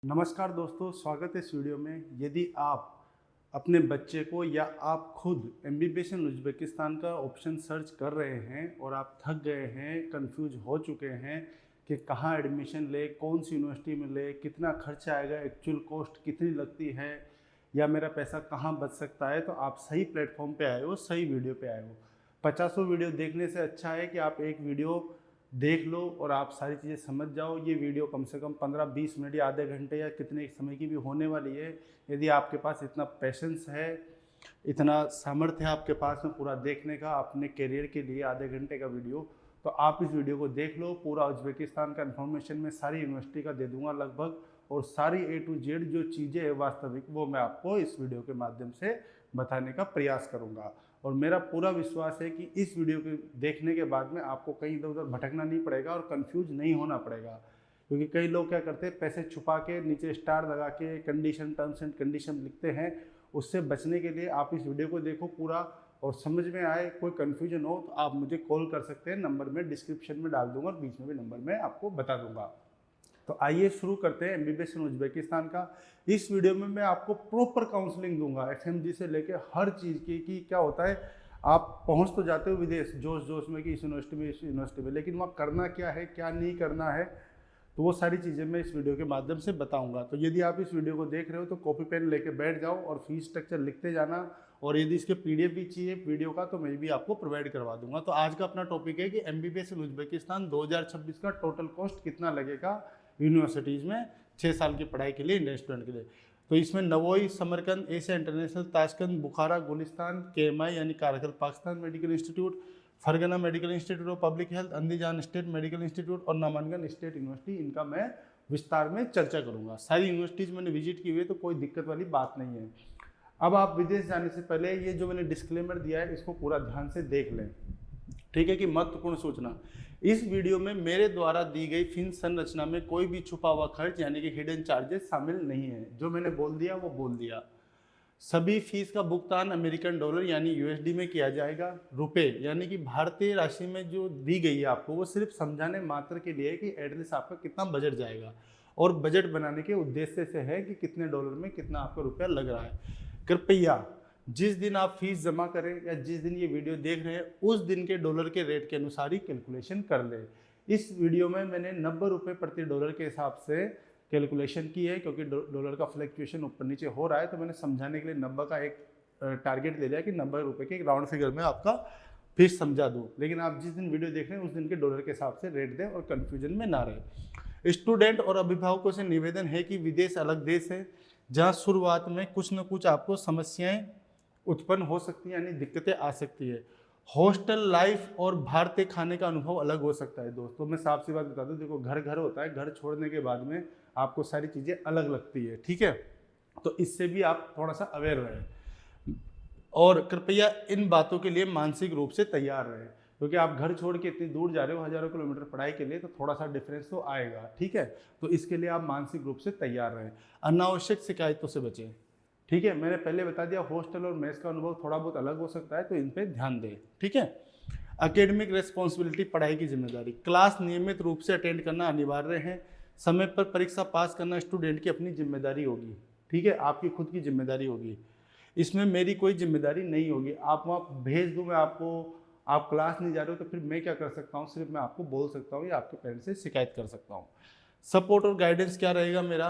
नमस्कार दोस्तों, स्वागत है इस वीडियो में। यदि आप अपने बच्चे को या आप खुद एमबीबीएस इन उज़्बेकिस्तान का ऑप्शन सर्च कर रहे हैं और आप थक गए हैं, कंफ्यूज हो चुके हैं कि कहाँ एडमिशन ले, कौन सी यूनिवर्सिटी में ले, कितना खर्चा आएगा, एक्चुअल कॉस्ट कितनी लगती है या मेरा पैसा कहाँ बच सकता है, तो आप सही प्लेटफॉर्म पे आए हो, सही वीडियो पे आए हो। 50 वीडियो देखने से अच्छा है कि आप एक वीडियो देख लो और आप सारी चीज़ें समझ जाओ। ये वीडियो कम से कम 15-20 मिनट या आधे घंटे या कितने समय की भी होने वाली है। यदि आपके पास इतना पेशेंस है, इतना सामर्थ्य है आपके पास में पूरा देखने का अपने करियर के लिए आधे घंटे का वीडियो, तो आप इस वीडियो को देख लो। पूरा उज़्बेकिस्तान का इन्फॉर्मेशन मैं सारी यूनिवर्सिटी का दे दूंगा लगभग, और सारी A to Z जो चीज़ें हैं वास्तविक, वो मैं आपको इस वीडियो के माध्यम से बताने का प्रयास करूँगा। और मेरा पूरा विश्वास है कि इस वीडियो के देखने के बाद में आपको कहीं इधर उधर भटकना नहीं पड़ेगा और कंफ्यूज नहीं होना पड़ेगा। क्योंकि कई लोग क्या करते हैं, पैसे छुपा के नीचे स्टार लगा के कंडीशन, टर्म्स एंड कंडीशन लिखते हैं। उससे बचने के लिए आप इस वीडियो को देखो पूरा, और समझ में आए, कोई कन्फ्यूजन हो तो आप मुझे कॉल कर सकते हैं। नंबर में डिस्क्रिप्शन में डाल दूंगा और बीच में भी नंबर में आपको बता दूंगा। तो आइए शुरू करते हैं एमबीबीएस इन उज़्बेकिस्तान का। इस वीडियो में मैं आपको प्रॉपर काउंसलिंग दूंगा, एफएमजी से लेके हर चीज़ की, कि क्या होता है आप पहुंच तो जाते हो विदेश जोश जोश में कि इस यूनिवर्सिटी में, लेकिन वहाँ करना क्या है, क्या नहीं करना है, तो वो सारी चीज़ें मैं इस वीडियो के माध्यम से बताऊंगा। तो यदि आप इस वीडियो को देख रहे हो तो कॉपी पेन लेके बैठ जाओ और फीस स्ट्रक्चर लिखते जाना। और यदि इसके पीडीएफ भी चाहिए वीडियो का तो मैं भी आपको प्रोवाइड करवा दूंगा। तो आज का अपना टॉपिक है कि एमबीबीएस इन उज़्बेकिस्तान 2026 का टोटल कॉस्ट कितना लगेगा यूनिवर्सिटीज़ में 6 साल की पढ़ाई के लिए, इंडियन स्टूडेंट के लिए। तो इसमें Navoi, Samarkand, Asia International, Tashkent, Bukhara, Gulistan, KMI यानी Karakalpakstan medical institute, Fergana medical institute of public health, Andijan state medical institute और नामांकन स्टेट यूनिवर्सिटी, इनका मैं विस्तार में चर्चा करूंगा। सारी यूनिवर्सिटीज़ मैंने विजिट की हुई है, तो कोई दिक्कत वाली बात नहीं है। अब आप विदेश जाने से पहले ये जो मैंने डिस्क्लेमर दिया है, इसको पूरा ध्यान से देख लें, ठीक है, कि महत्वपूर्ण सूचना। इस वीडियो में मेरे द्वारा दी गई फीस संरचना में कोई भी छुपा हुआ खर्च यानी कि हिडन चार्जेस शामिल नहीं है। जो मैंने बोल दिया वो बोल दिया। सभी फीस का भुगतान अमेरिकन डॉलर यानी यूएसडी में किया जाएगा। रुपए यानी कि भारतीय राशि में जो दी गई है आपको, वो सिर्फ समझाने मात्र के लिए कि एटलीस्ट आपका कितना बजट जाएगा, और बजट बनाने के उद्देश्य से है कि कितने डॉलर में कितना आपका रुपया लग रहा है। कृपया जिस दिन आप फीस जमा करें या जिस दिन ये वीडियो देख रहे हैं, उस दिन के डॉलर के रेट के अनुसार ही कैलकुलेशन कर लें। इस वीडियो में मैंने 90 रुपये प्रति डॉलर के हिसाब से कैलकुलेशन की है, क्योंकि डॉलर का फ्लक्चुएशन ऊपर नीचे हो रहा है। तो मैंने समझाने के लिए 90 का एक टारगेट ले लिया कि 90 रुपये के एक राउंड फिगर में आपका फीस समझा दूँ। लेकिन आप जिस दिन वीडियो देख रहे हैं उस दिन के डॉलर के हिसाब से रेट दें और कन्फ्यूजन में ना रहे। स्टूडेंट और अभिभावकों से निवेदन है कि विदेश अलग देश है जहाँ शुरुआत में कुछ न कुछ आपको समस्याएं उत्पन्न हो सकती है, यानी दिक्कतें आ सकती है। हॉस्टल लाइफ और भारतीय खाने का अनुभव अलग हो सकता है। दोस्तों मैं साफ सी बात बता दूं, देखो घर घर होता है, घर छोड़ने के बाद में आपको सारी चीज़ें अलग लगती है, ठीक है। तो इससे भी आप थोड़ा सा अवेयर रहें और कृपया इन बातों के लिए मानसिक रूप से तैयार रहें, क्योंकि आप घर छोड़ के इतनी दूर जा रहे हो, हज़ारों किलोमीटर पढ़ाई के लिए, तो थोड़ा सा डिफरेंस तो आएगा, ठीक है। तो इसके लिए आप मानसिक रूप से तैयार रहें। अनावश्यक शिकायतों से बचें, ठीक है। मैंने पहले बता दिया हॉस्टल और मेस का अनुभव थोड़ा बहुत अलग हो सकता है, तो इन पे ध्यान दें, ठीक है। एकेडमिक रेस्पॉन्सिबिलिटी, पढ़ाई की जिम्मेदारी। क्लास नियमित रूप से अटेंड करना अनिवार्य है। समय पर परीक्षा पास करना स्टूडेंट की अपनी जिम्मेदारी होगी, ठीक है, आपकी खुद की जिम्मेदारी होगी। इसमें मेरी कोई जिम्मेदारी नहीं होगी। आप वहाँ भेज दूँ मैं आपको, आप क्लास नहीं जा रहे हो तो फिर मैं क्या कर सकता हूँ, सिर्फ मैं आपको बोल सकता हूँ या आपके पेरेंट्स से शिकायत कर सकता हूँ। सपोर्ट और गाइडेंस क्या रहेगा मेरा,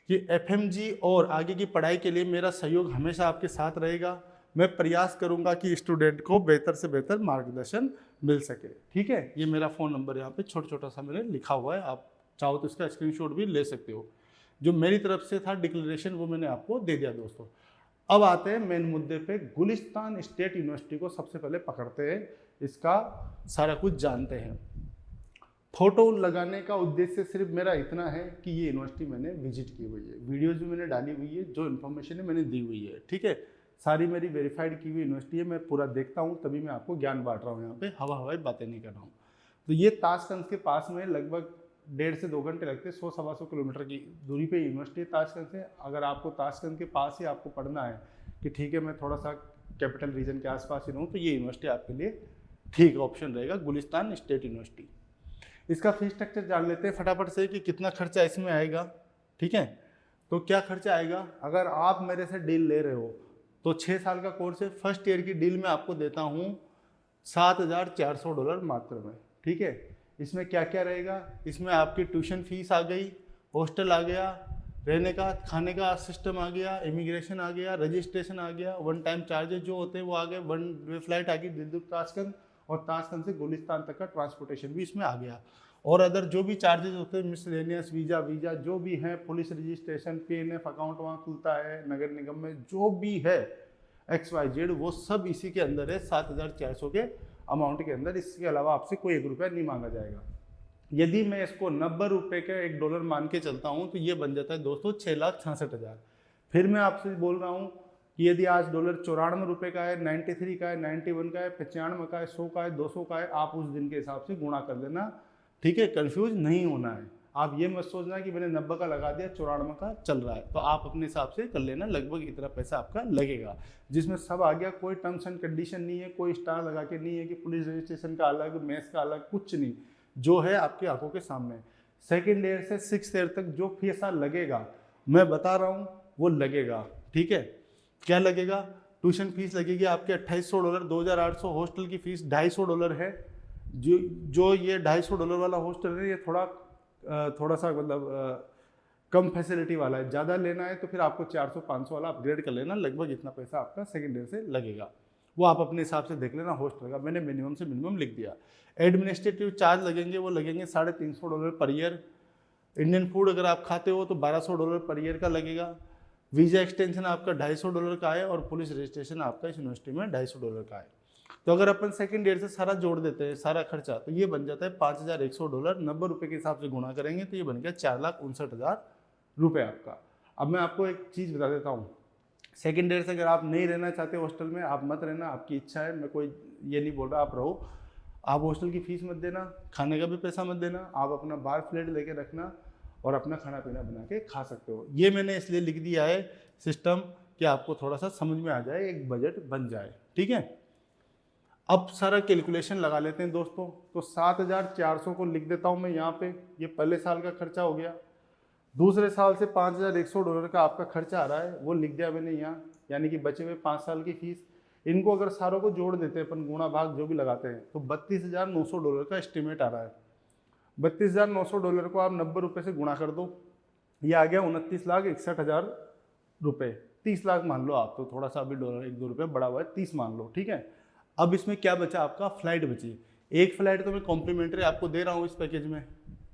कि एफएमजी और आगे की पढ़ाई के लिए मेरा सहयोग हमेशा आपके साथ रहेगा। मैं प्रयास करूंगा कि स्टूडेंट को बेहतर से बेहतर मार्गदर्शन मिल सके, ठीक है। ये मेरा फ़ोन नंबर यहाँ पे छोटा छोटा सा मैंने लिखा हुआ है, आप चाहो तो इसका स्क्रीनशॉट भी ले सकते हो। जो मेरी तरफ से था डिक्लेरेशन वो मैंने आपको दे दिया दोस्तों। अब आते हैं मेन मुद्दे पे। गुलिस्तान स्टेट यूनिवर्सिटी को सबसे पहले पकड़ते हैं, इसका सारा कुछ जानते हैं। फोटो लगाने का उद्देश्य सिर्फ मेरा इतना है कि ये यूनिवर्सिटी मैंने विजिट की हुई है, वीडियोज भी मैंने डाली हुई है, जो इन्फॉर्मेशन है मैंने दी हुई है, ठीक है। सारी मेरी वेरीफाइड की हुई यूनिवर्सिटी है, मैं पूरा देखता हूँ तभी मैं आपको ज्ञान बांट रहा हूँ, यहाँ पे हवाई बातें नहीं कर रहा हूँ। तो ये ताशकंद के पास में लगभग 1.5 से 2 घंटे लगते हैं, 100-125 किलोमीटर की दूरी पे यूनिवर्सिटी है ताशकंद से। अगर आपको ताशकंद के पास ही आपको पढ़ना है कि ठीक है मैं थोड़ा सा कैपिटल रीजन के आसपास ही रहूँ, तो ये यूनिवर्सिटी आपके लिए ठीक ऑप्शन रहेगा, गुलिस्तान स्टेट यूनिवर्सिटी। इसका फीस स्ट्रक्चर जान लेते हैं फटाफट से कि कितना खर्चा इसमें आएगा। ठीक है। तो क्या खर्चा आएगा, अगर आप मेरे से डील ले रहे हो तो 6 साल का कोर्स है, फर्स्ट ईयर की डील मैं आपको देता हूँ $7,400 मात्र में, ठीक है। इसमें क्या क्या रहेगा, इसमें आपकी ट्यूशन फीस आ गई, हॉस्टल आ गया, रहने का खाने का सिस्टम आ गया, इमिग्रेशन आ गया, रजिस्ट्रेशन आ गया, वन टाइम चार्जेस जो होते हैं वो आ गए, वन वे फ्लाइट आ गई दिल्ली ताशकंद, और ताशकंद से गुलिस्तान तक का ट्रांसपोर्टेशन भी इसमें आ गया, और अदर जो भी चार्जेस होते हैं मिसलेनियस वीज़ा जो भी हैं, पुलिस रजिस्ट्रेशन, PNF अकाउंट वहाँ खुलता है नगर निगम में, जो भी है XYZ वो सब इसी के अंदर है, 7,400 के अमाउंट के अंदर। इसके अलावा आपसे कोई ₹1 नहीं मांगा जाएगा। यदि मैं इसको 90 रुपये का $1 मान के चलता हूँ तो ये बन जाता है दोस्तों 6,66,000। फिर मैं आपसे बोल रहा हूँ कि यदि आज डॉलर 94 रुपये का है, 93 का है, 91 का है, 95 का है, 100 का है, 200 का है, आप उस दिन के हिसाब से गुणा कर देना, ठीक है। कंफ्यूज नहीं होना है, आप ये मत सोचना कि मैंने 90 का लगा दिया 94 का चल रहा है, तो आप अपने हिसाब से कर लेना, लगभग इतना पैसा आपका लगेगा, जिसमें सब आ गया, कोई टर्म्स एंड कंडीशन नहीं है, कोई स्टार लगा के नहीं है कि पुलिस रजिस्ट्रेशन का अलग, मेस का अलग, कुछ नहीं, जो है आपकी आंखों के सामने। सेकेंड ईयर से 6th ईयर तक जो पैसा लगेगा मैं बता रहा हूँ वो लगेगा, ठीक है। क्या लगेगा, ट्यूशन फीस लगेगी आपके $2,800, 2,800, हॉस्टल की फीस $250 है, जो ये $250 वाला हॉस्टल है ये थोड़ा सा मतलब कम फैसिलिटी वाला है, ज़्यादा लेना है तो फिर आपको 400-500 वाला अपग्रेड कर लेना, लगभग इतना पैसा आपका सेकेंड ईयर से लगेगा, वो आप अपने हिसाब से देख लेना। हॉस्टल का मैंने मिनिमम से मिनिमम लिख दिया। एडमिनिस्ट्रेटिव चार्ज लगेंगे, वो लगेंगे $350 पर ईयर। इंडियन फूड अगर आप खाते हो तो $1,200 पर ईयर का लगेगा। वीज़ा एक्सटेंशन आपका $250 का है, और पुलिस रजिस्ट्रेशन आपका इस यूनिवर्सिटी में $250 का है। तो अगर अपन सेकेंड ईयर से सारा जोड़ देते हैं सारा खर्चा, तो ये बन जाता है $5,100, 90 रुपये के हिसाब से गुणा करेंगे तो ये बन गया $4,59,000 आपका। अब मैं आपको एक चीज़ बता देता हूँ, सेकेंड ईयर से अगर आप नहीं रहना चाहते हॉस्टल में, आप मत रहना, आपकी इच्छा है, मैं कोई ये नहीं बोल रहा आप रहो, आप हॉस्टल की फीस मत देना, खाने का भी पैसा मत देना, आप अपना बार प्लेट लेके रखना और अपना खाना पीना बना के खा सकते हो। ये मैंने इसलिए लिख दिया है सिस्टम कि आपको थोड़ा सा समझ में आ जाए, एक बजट बन जाए, ठीक है। अब सारा कैलकुलेशन लगा लेते हैं दोस्तों, तो 7,400 को लिख देता हूँ मैं यहाँ पे, ये पहले साल का खर्चा हो गया। दूसरे साल से $5,100 का आपका खर्चा आ रहा है, वो लिख दिया मैंने यहाँ, यानी कि बचे हुए 5 साल की फीस। इनको अगर सारों को जोड़ देते हैं अपन, गुणा भाग जो भी लगाते हैं, तो $32,900 का एस्टिमेट आ रहा है। $32,900 को आप 90 रुपये से गुणा कर दो, ये आ गया $29,61,000। 30 लाख मान लो आप, तो थोड़ा सा अभी डॉलर 1-2 रुपये बढ़ा हुआ है, 30 मान लो, ठीक है। अब इसमें क्या बचा आपका, फ्लाइट बची। एक फ्लाइट तो मैं कॉम्प्लीमेंट्री आपको दे रहा हूँ इस पैकेज में,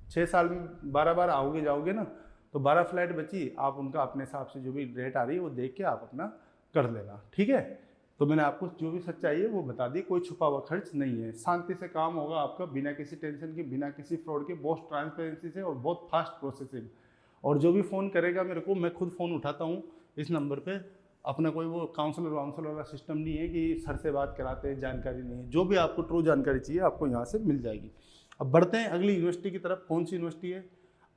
6 साल में 12 बार आओगे जाओगे ना, तो 12 फ्लाइट बची, आप उनका अपने हिसाब से जो भी रेट आ रही है वो देख के आप अपना कर लेना, ठीक है। तो मैंने आपको जो भी सच्चाई है वो बता दी, कोई छुपा हुआ खर्च नहीं है, शांति से काम होगा आपका, बिना किसी टेंशन के, बिना किसी फ्रॉड के, बहुत ट्रांसपेरेंसी से और बहुत फास्ट प्रोसेसिंग। और जो भी फ़ोन करेगा मेरे को, मैं खुद फ़ोन उठाता हूँ इस नंबर पे, अपना कोई वो काउंसलर वाला सिस्टम नहीं है कि सर से बात कराते हैं, जानकारी नहीं है, जो भी आपको ट्रू जानकारी चाहिए आपको यहाँ से मिल जाएगी। अब बढ़ते हैं अगली यूनिवर्सिटी की तरफ। कौन सी यूनिवर्सिटी है,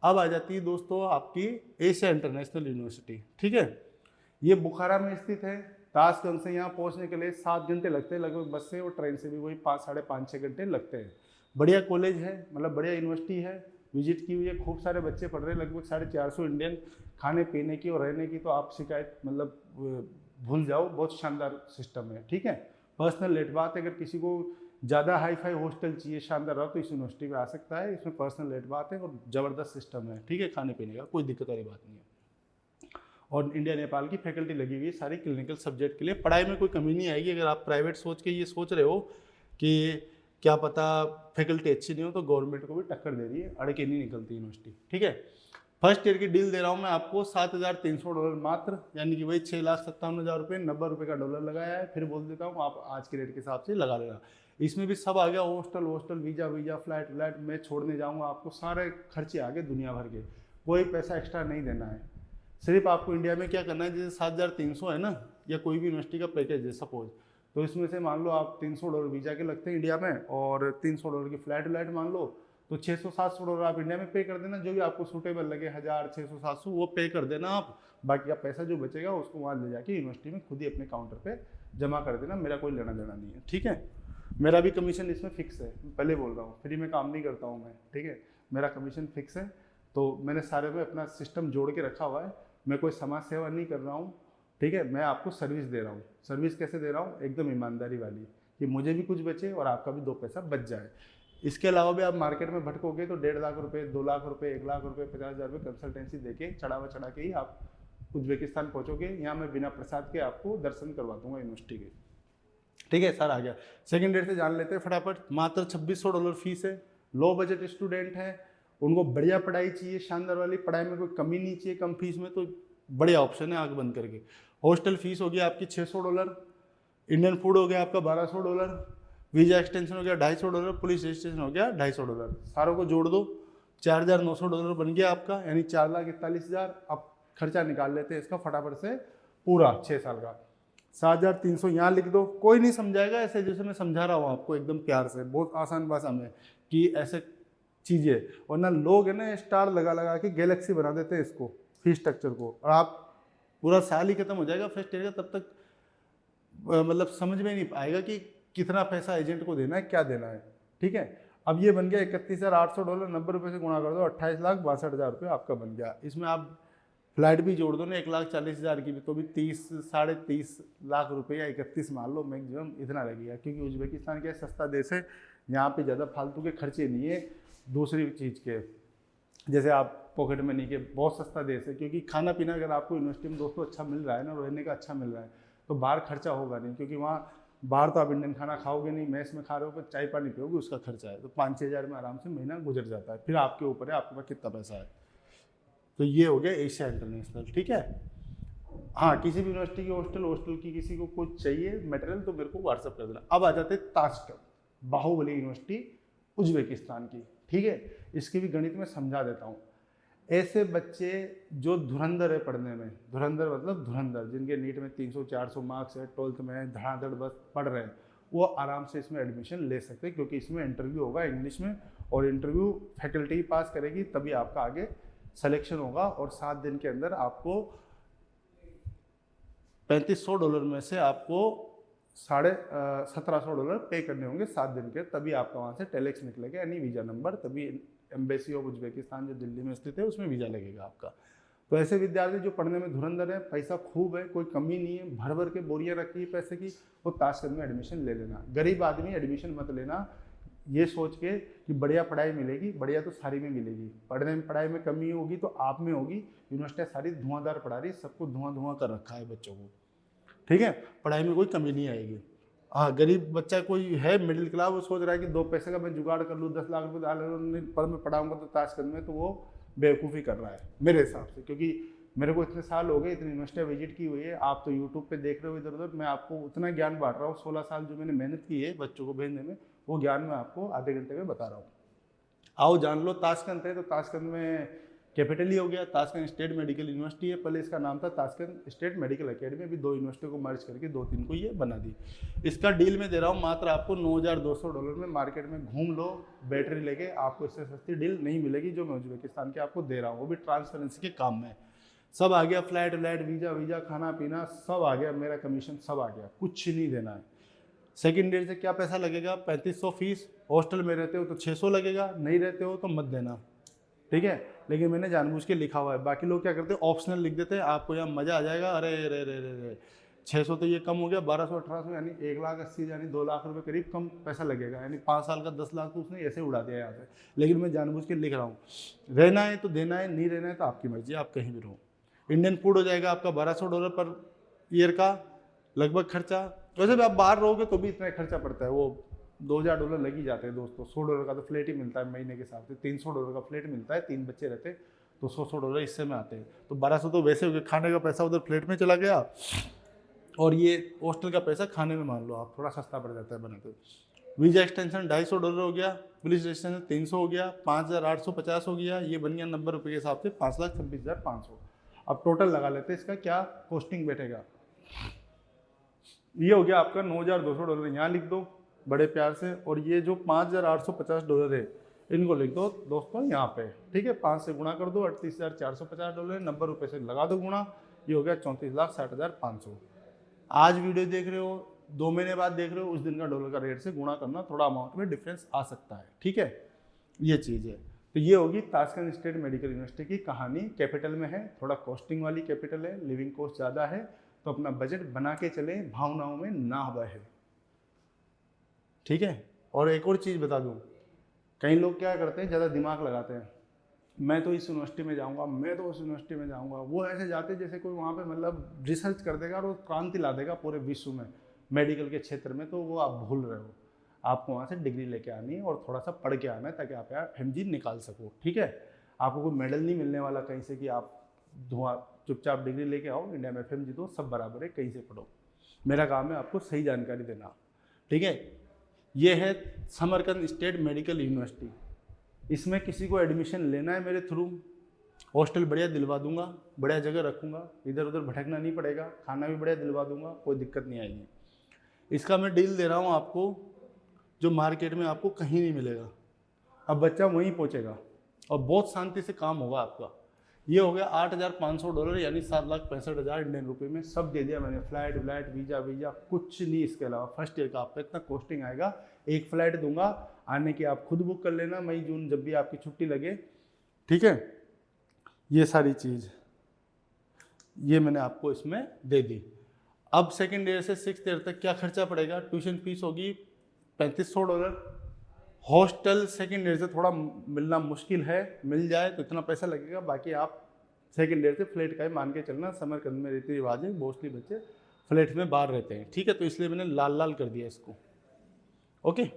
अब आ जाती है दोस्तों आपकी एशिया इंटरनेशनल यूनिवर्सिटी, ठीक है। ये बुखारा में स्थित है। ताशकंद से यहाँ पहुँचने के लिए 7 घंटे लगते हैं लगभग बस से, और ट्रेन से भी वही 5-5.5-6 घंटे लगते हैं। बढ़िया कॉलेज है, मतलब बढ़िया यूनिवर्सिटी है, विजिट की हुई है, खूब सारे बच्चे पढ़ रहे हैं, लगभग 450 इंडियन। खाने पीने की और रहने की तो आप शिकायत मतलब भूल जाओ, बहुत शानदार सिस्टम है, ठीक है। पर्सनल लेट बात है, अगर किसी को ज़्यादा हाई फाई हॉस्टल चाहिए शानदार रहो तो इस यूनिवर्सिटी में आ सकता है, इसमें पर्सनल लेट बात है और ज़बरदस्त सिस्टम है, ठीक है। खाने पीने का कोई दिक्कत वाली बात नहीं है। और इंडिया नेपाल की फैकल्टी लगी हुई है सारी क्लिनिकल सब्जेक्ट के लिए, पढ़ाई में कोई कमी नहीं आएगी। अगर आप प्राइवेट सोच के ये सोच रहे हो कि क्या पता फैकल्टी अच्छी नहीं हो, तो गवर्नमेंट को भी टक्कर दे रही है, अड़ के नहीं निकलती यूनिवर्सिटी, ठीक है। फर्स्ट ईयर की डील दे रहा हूँ मैं आपको $7,300 मात्र, यानी कि वही $6,57,000, 90 रुपये का डॉलर लगाया है। फिर बोल देता हूँ आप आज के रेट के हिसाब से लगा लेना। इसमें भी सब आ गया, हॉस्टल, वीज़ा, फ्लाइट मैं छोड़ने जाऊँगा आपको, सारे खर्चे आ गए दुनिया भर के, कोई पैसा एक्स्ट्रा नहीं देना है। सिर्फ आपको इंडिया में क्या करना है, जैसे 7,300 है ना, या कोई भी यूनिवर्सिटी का पैकेज है सपोज, तो इसमें से मान लो आप $300 वीज़ा के लगते हैं इंडिया में, और $300 की फ्लाइट मान लो, तो $600-700 आप इंडिया में पे कर देना, जो भी आपको सूटेबल लगे, 1,000, 600-700 वो पे कर देना आप। बाकी का पैसा जो बचेगा उसको वहाँ ले जाके यूनिवर्सिटी में खुद ही अपने काउंटर पे जमा कर देना, मेरा कोई लेना देना नहीं है, ठीक है। मेरा भी कमीशन इसमें फिक्स है, पहले बोल रहा हूँ, फ्री में काम नहीं करता हूँ मैं, ठीक है। मेरा कमीशन फिक्स है, तो मैंने सारे में अपना सिस्टम जोड़ के रखा हुआ है। मैं कोई समाज सेवा नहीं कर रहा हूँ, ठीक है, मैं आपको सर्विस दे रहा हूँ। सर्विस कैसे दे रहा हूँ? एकदम ईमानदारी वाली, कि मुझे भी कुछ बचे और आपका भी 2 पैसा बच जाए। इसके अलावा भी आप मार्केट में भटकोगे तो 1.5 लाख रुपए, 2 लाख रुपए, 1 लाख रुपए, 50,000 रुपये कंसल्टेंसी देके चढ़ा के ही आप उज्बेकिस्तान पहुंचोगे। यहाँ मैं बिना प्रसाद के आपको दर्शन करवा दूंगा यूनिवर्सिटी के। ठीक है सर, आ गया। सेकंड डेट से जान लेते हैं फटाफट। मात्र $2600 फीस है। लो बजट स्टूडेंट है, उनको बढ़िया पढ़ाई चाहिए, शानदार वाली पढ़ाई में कोई कमी नहीं चाहिए, कम फीस में, तो बढ़िया ऑप्शन है आंख बंद करके। हॉस्टल फीस हो गया आपकी $600, इंडियन फूड हो गया आपका $1200, वीजा एक्सटेंशन हो गया $250, पुलिस रजिस्ट्रेशन हो गया $250। सारों को जोड़ दो, $4,900 बन गया आपका, यानी 4,41,000। अब खर्चा निकाल लेते हैं इसका फटाफट से पूरा 6 साल का। 7,300 यहाँ लिख दो। कोई नहीं समझाएगा ऐसे जैसे मैं समझा रहा हूँ आपको, एकदम प्यार से, बहुत आसान भाषा में, कि ऐसे चीज़ें। वरना लोग है ना स्टार लगा के गैलेक्सी बना देते हैं इसको, फीस स्ट्रक्चर को, और आप पूरा साल ही खत्म हो जाएगा फर्स्ट ईयर का, तब तक मतलब समझ में नहीं आएगा कि कितना पैसा एजेंट को देना है, क्या देना है। ठीक है, अब ये बन गया $31,800, 90 रुपये से गुणा कर दो, 28,62,000 रुपये आपका बन गया। इसमें आप फ्लाइट भी जोड़ दो ना 1,40,000 की भी, तो भी 30 साढ़े 30 लाख रुपये या 31 मान लो मैक्सिमम, इतना लगेगा। क्योंकि उज्बेकिस्तान क्या सस्ता देश है, यहाँ पे ज़्यादा फालतू के खर्चे नहीं है दूसरी चीज़ के, जैसे आप पॉकेट मनी के। बहुत सस्ता देश है, क्योंकि खाना पीना अगर आपको यूनिवर्सिटी में दोस्तों अच्छा मिल रहा है ना, रहने का अच्छा मिल रहा है, तो बाहर खर्चा होगा नहीं। क्योंकि वहाँ बाहर तो आप इंडियन खाना खाओगे नहीं, मैस में खा रहे हो, पर चाय पानी पियोगे, उसका खर्चा है, तो 5-6 हज़ार में आराम से महीना गुजर जाता है। फिर आपके ऊपर है आपके पास कितना पैसा है। तो ये हो गया एशिया इंटरनेशनल। ठीक है, हाँ, किसी भी यूनिवर्सिटी की हॉस्टल की किसी को कुछ चाहिए मटेरियल तो मेरे को व्हाट्सअप कर देना। अब आ जाते ताशकंद, बाहुबली यूनिवर्सिटी उज्बेकिस्तान की। ठीक है, इसकी भी गणित में समझा देता हूँ। ऐसे बच्चे जो धुरंधर है पढ़ने में, धुरंधर मतलब धुरंधर, जिनके नीट में 300-400 मार्क्स है, 12th में धड़ाधड़ बस पढ़ रहे हैं, वो आराम से इसमें एडमिशन ले सकते हैं। क्योंकि इसमें इंटरव्यू होगा इंग्लिश में, और इंटरव्यू फैकल्टी पास करेगी तभी आपका आगे सिलेक्शन होगा। और 7 दिन के अंदर आपको $3,500 में से आपको $1,700 पे करने होंगे 7 दिन के, तभी आपका वहाँ से टेलेक्स निकलेगा, यानी वीज़ा नंबर, तभी एम्बेसी ऑफ उज्बेकिस्तान जो दिल्ली में स्थित है उसमें वीज़ा लगेगा आपका। तो ऐसे विद्यार्थी जो पढ़ने में धुरंधर है, पैसा खूब है, कोई कमी नहीं है, भर भर के बोरियाँ रखी है पैसे की, वो ताशकंद में एडमिशन ले लेना। गरीब आदमी एडमिशन मत लेना ये सोच के कि बढ़िया पढ़ाई मिलेगी। बढ़िया तो सारी में मिलेगी, पढ़ाई में कमी होगी तो आप में होगी। यूनिवर्सिटियाँ सारी धुआंधार पढ़ा रही, सबको धुआं कर रखा है बच्चों को। ठीक है, पढ़ाई में कोई कमी नहीं आएगी। हाँ, गरीब बच्चा कोई है मिडिल क्लास, वो सोच रहा है कि 2 पैसे का मैं जुगाड़ कर लूँ, 10 लाख रुपये डाल पर मैं पढ़ाऊँगा तो ताशकंद में, तो वो बेवकूफ़ी कर रहा है मेरे हिसाब से। क्योंकि मेरे को इतने साल हो गए, इतनी यूनिवर्सिटियाँ विजिट की हुई है, आप तो यूट्यूब पे देख रहे हो इधर उधर, मैं आपको उतना ज्ञान बांट रहा हूँ। 16 साल जो मैंने मेहनत की है बच्चों को भेजने में, वो ज्ञान मैं आपको आधे घंटे में बता रहा हूँ। आओ जान लो। ताशकंद है तो ताशकंद में कैपिटल ही हो गया, ताशकंद स्टेट मेडिकल यूनिवर्सिटी है। पहले इसका नाम था ताशकंद स्टेट मेडिकल अकेडमी, अभी 2 यूनिवर्सिटी को मर्ज करके 2-3 को ये बना दी। इसका डील में दे रहा हूँ मात्र आपको $9,200 में। मार्केट में घूम लो बैटरी लेके, आपको इससे सस्ती डील नहीं मिलेगी जो मैं उज्बेकिस्तान के आपको दे रहा हूँ, वो भी ट्रांसपेरेंसी के काम में। सब आ गया, फ्लाइट वीजा खाना पीना सब आ गया, मेरा कमीशन सब आ गया, कुछ नहीं देना है। सेकंड ईयर से क्या पैसा लगेगा? 3500 फीस। हॉस्टल में रहते हो तो 600 लगेगा, नहीं रहते हो तो मत देना। ठीक है, लेकिन मैंने जानबूझ के लिखा हुआ है। बाकी लोग क्या करते हैं, ऑप्शनल लिख देते हैं, आपको यहाँ मज़ा आ जाएगा। अरे रे रे रे रे 600 तो ये कम हो गया, 1200-1800 यानी 1,80,000 यानी 2 लाख रुपए करीब कम पैसा लगेगा, यानी 5 साल का 10 लाख तो उसने ऐसे उड़ा दिया यहाँ से। लेकिन मैं जानबूझ के लिख रहा हूँ, रहना है तो देना है, नहीं रहना है तो आपकी मर्जी, आप कहीं भी रहो। इंडियन फूड हो जाएगा आपका $1,200 पर ईयर का लगभग खर्चा। वैसे भी आप बाहर रहोगे तो भी इतना खर्चा पड़ता है, वो $2,000 लग ही जाते हैं दोस्तों। $100 का तो फ्लैट ही मिलता है महीने के हिसाब से, $300 का फ्लैट मिलता है, 3 बच्चे रहते हैं तो $100 इससे में आते हैं। तो 1200 तो वैसे हो गया, खाने का पैसा उधर फ्लैट में चला गया, और ये हॉस्टल का पैसा खाने में मान लो आप, थोड़ा सस्ता पड़ जाता है बनाते। वीजा एक्सटेंशन $250 हो गया, पुलिस रजिस्ट्रेशन 300 हो गया, 5,850 हो गया, ये बन गया 90 रुपये के हिसाब से 5,26,500। अब टोटल लगा लेते हैं इसका क्या कॉस्टिंग बैठेगा। ये हो गया आपका $9,200, यहाँ लिख दो बड़े प्यार से। और ये जो $5,850 है इनको लिख दो दोस्तों यहाँ पे। ठीक है, 5 से गुणा कर दो, $38,450, 90 रुपये से लगा दो गुणा, ये हो गया 34,60,500। आज वीडियो देख रहे हो, 2 महीने बाद देख रहे हो, उस दिन का डॉलर का रेट से गुणा करना, थोड़ा अमाउंट में डिफरेंस आ सकता है। ठीक है, ये चीज़ है। तो ये होगी ताशकंद स्टेट मेडिकल यूनिवर्सिटी की कहानी। कैपिटल में है, थोड़ा कॉस्टिंग वाली कैपिटल है, लिविंग कॉस्ट ज़्यादा है, तो अपना बजट बना के चलें, भावनाओं में ना बहे, ठीक है। और एक और चीज़ बता दूँ, कई लोग क्या करते हैं, ज़्यादा दिमाग लगाते हैं, मैं तो इस यूनिवर्सिटी में जाऊंगा, मैं तो उस यूनिवर्सिटी में जाऊंगा। वो ऐसे जाते जैसे कोई वहाँ पे मतलब रिसर्च कर देगा और वो क्रांति ला देगा पूरे विश्व में मेडिकल के क्षेत्र में। तो वो आप भूल रहे हो, आपको वहाँ से डिग्री लेके आनी है और थोड़ा सा पढ़ के आना है ताकि आप यार FMG निकाल सको, ठीक है। आपको कोई मेडल नहीं मिलने वाला कहीं से कि आप धुआं चुपचाप डिग्री लेके आओ, इंडिया में FMG तो सब बराबर है, कहीं से पढ़ो। मेरा काम है आपको सही जानकारी देना, ठीक है। ये है समरकंद स्टेट मेडिकल यूनिवर्सिटी। इसमें किसी को एडमिशन लेना है मेरे थ्रू, हॉस्टल बढ़िया दिलवा दूंगा, बढ़िया जगह रखूंगा, इधर उधर भटकना नहीं पड़ेगा, खाना भी बढ़िया दिलवा दूंगा, कोई दिक्कत नहीं आएगी। इसका मैं डील दे रहा हूँ आपको जो मार्केट में आपको कहीं नहीं मिलेगा। अब बच्चा वहीं पहुँचेगा और बहुत शांति से काम होगा आपका। ये हो गया $8,500 यानी 7,65,000 इंडियन रुपये में सब दे दिया मैंने। फ्लाइट व्लाइट वीज़ा कुछ नहीं इसके अलावा। फर्स्ट ईयर का आपका इतना कॉस्टिंग आएगा। एक फ़्लाइट दूंगा, आने की आप खुद बुक कर लेना, मई जून जब भी आपकी छुट्टी लगे, ठीक है। ये सारी चीज़ ये मैंने आपको इसमें दे दी। अब सेकेंड ईयर से 6th ईयर तक क्या खर्चा पड़ेगा। ट्यूशन फीस होगी $3,500। हॉस्टल सेकेंड ईयर से थोड़ा मिलना मुश्किल है, मिल जाए तो इतना पैसा लगेगा। बाकी आप सेकेंड ईयर से फ्लैट का ही मान के चलना। समरकंद में रीति रिवाज है, मोस्टली बच्चे फ्लैट में बाहर रहते हैं, ठीक है। तो इसलिए मैंने लाल लाल कर दिया इसको, ओके।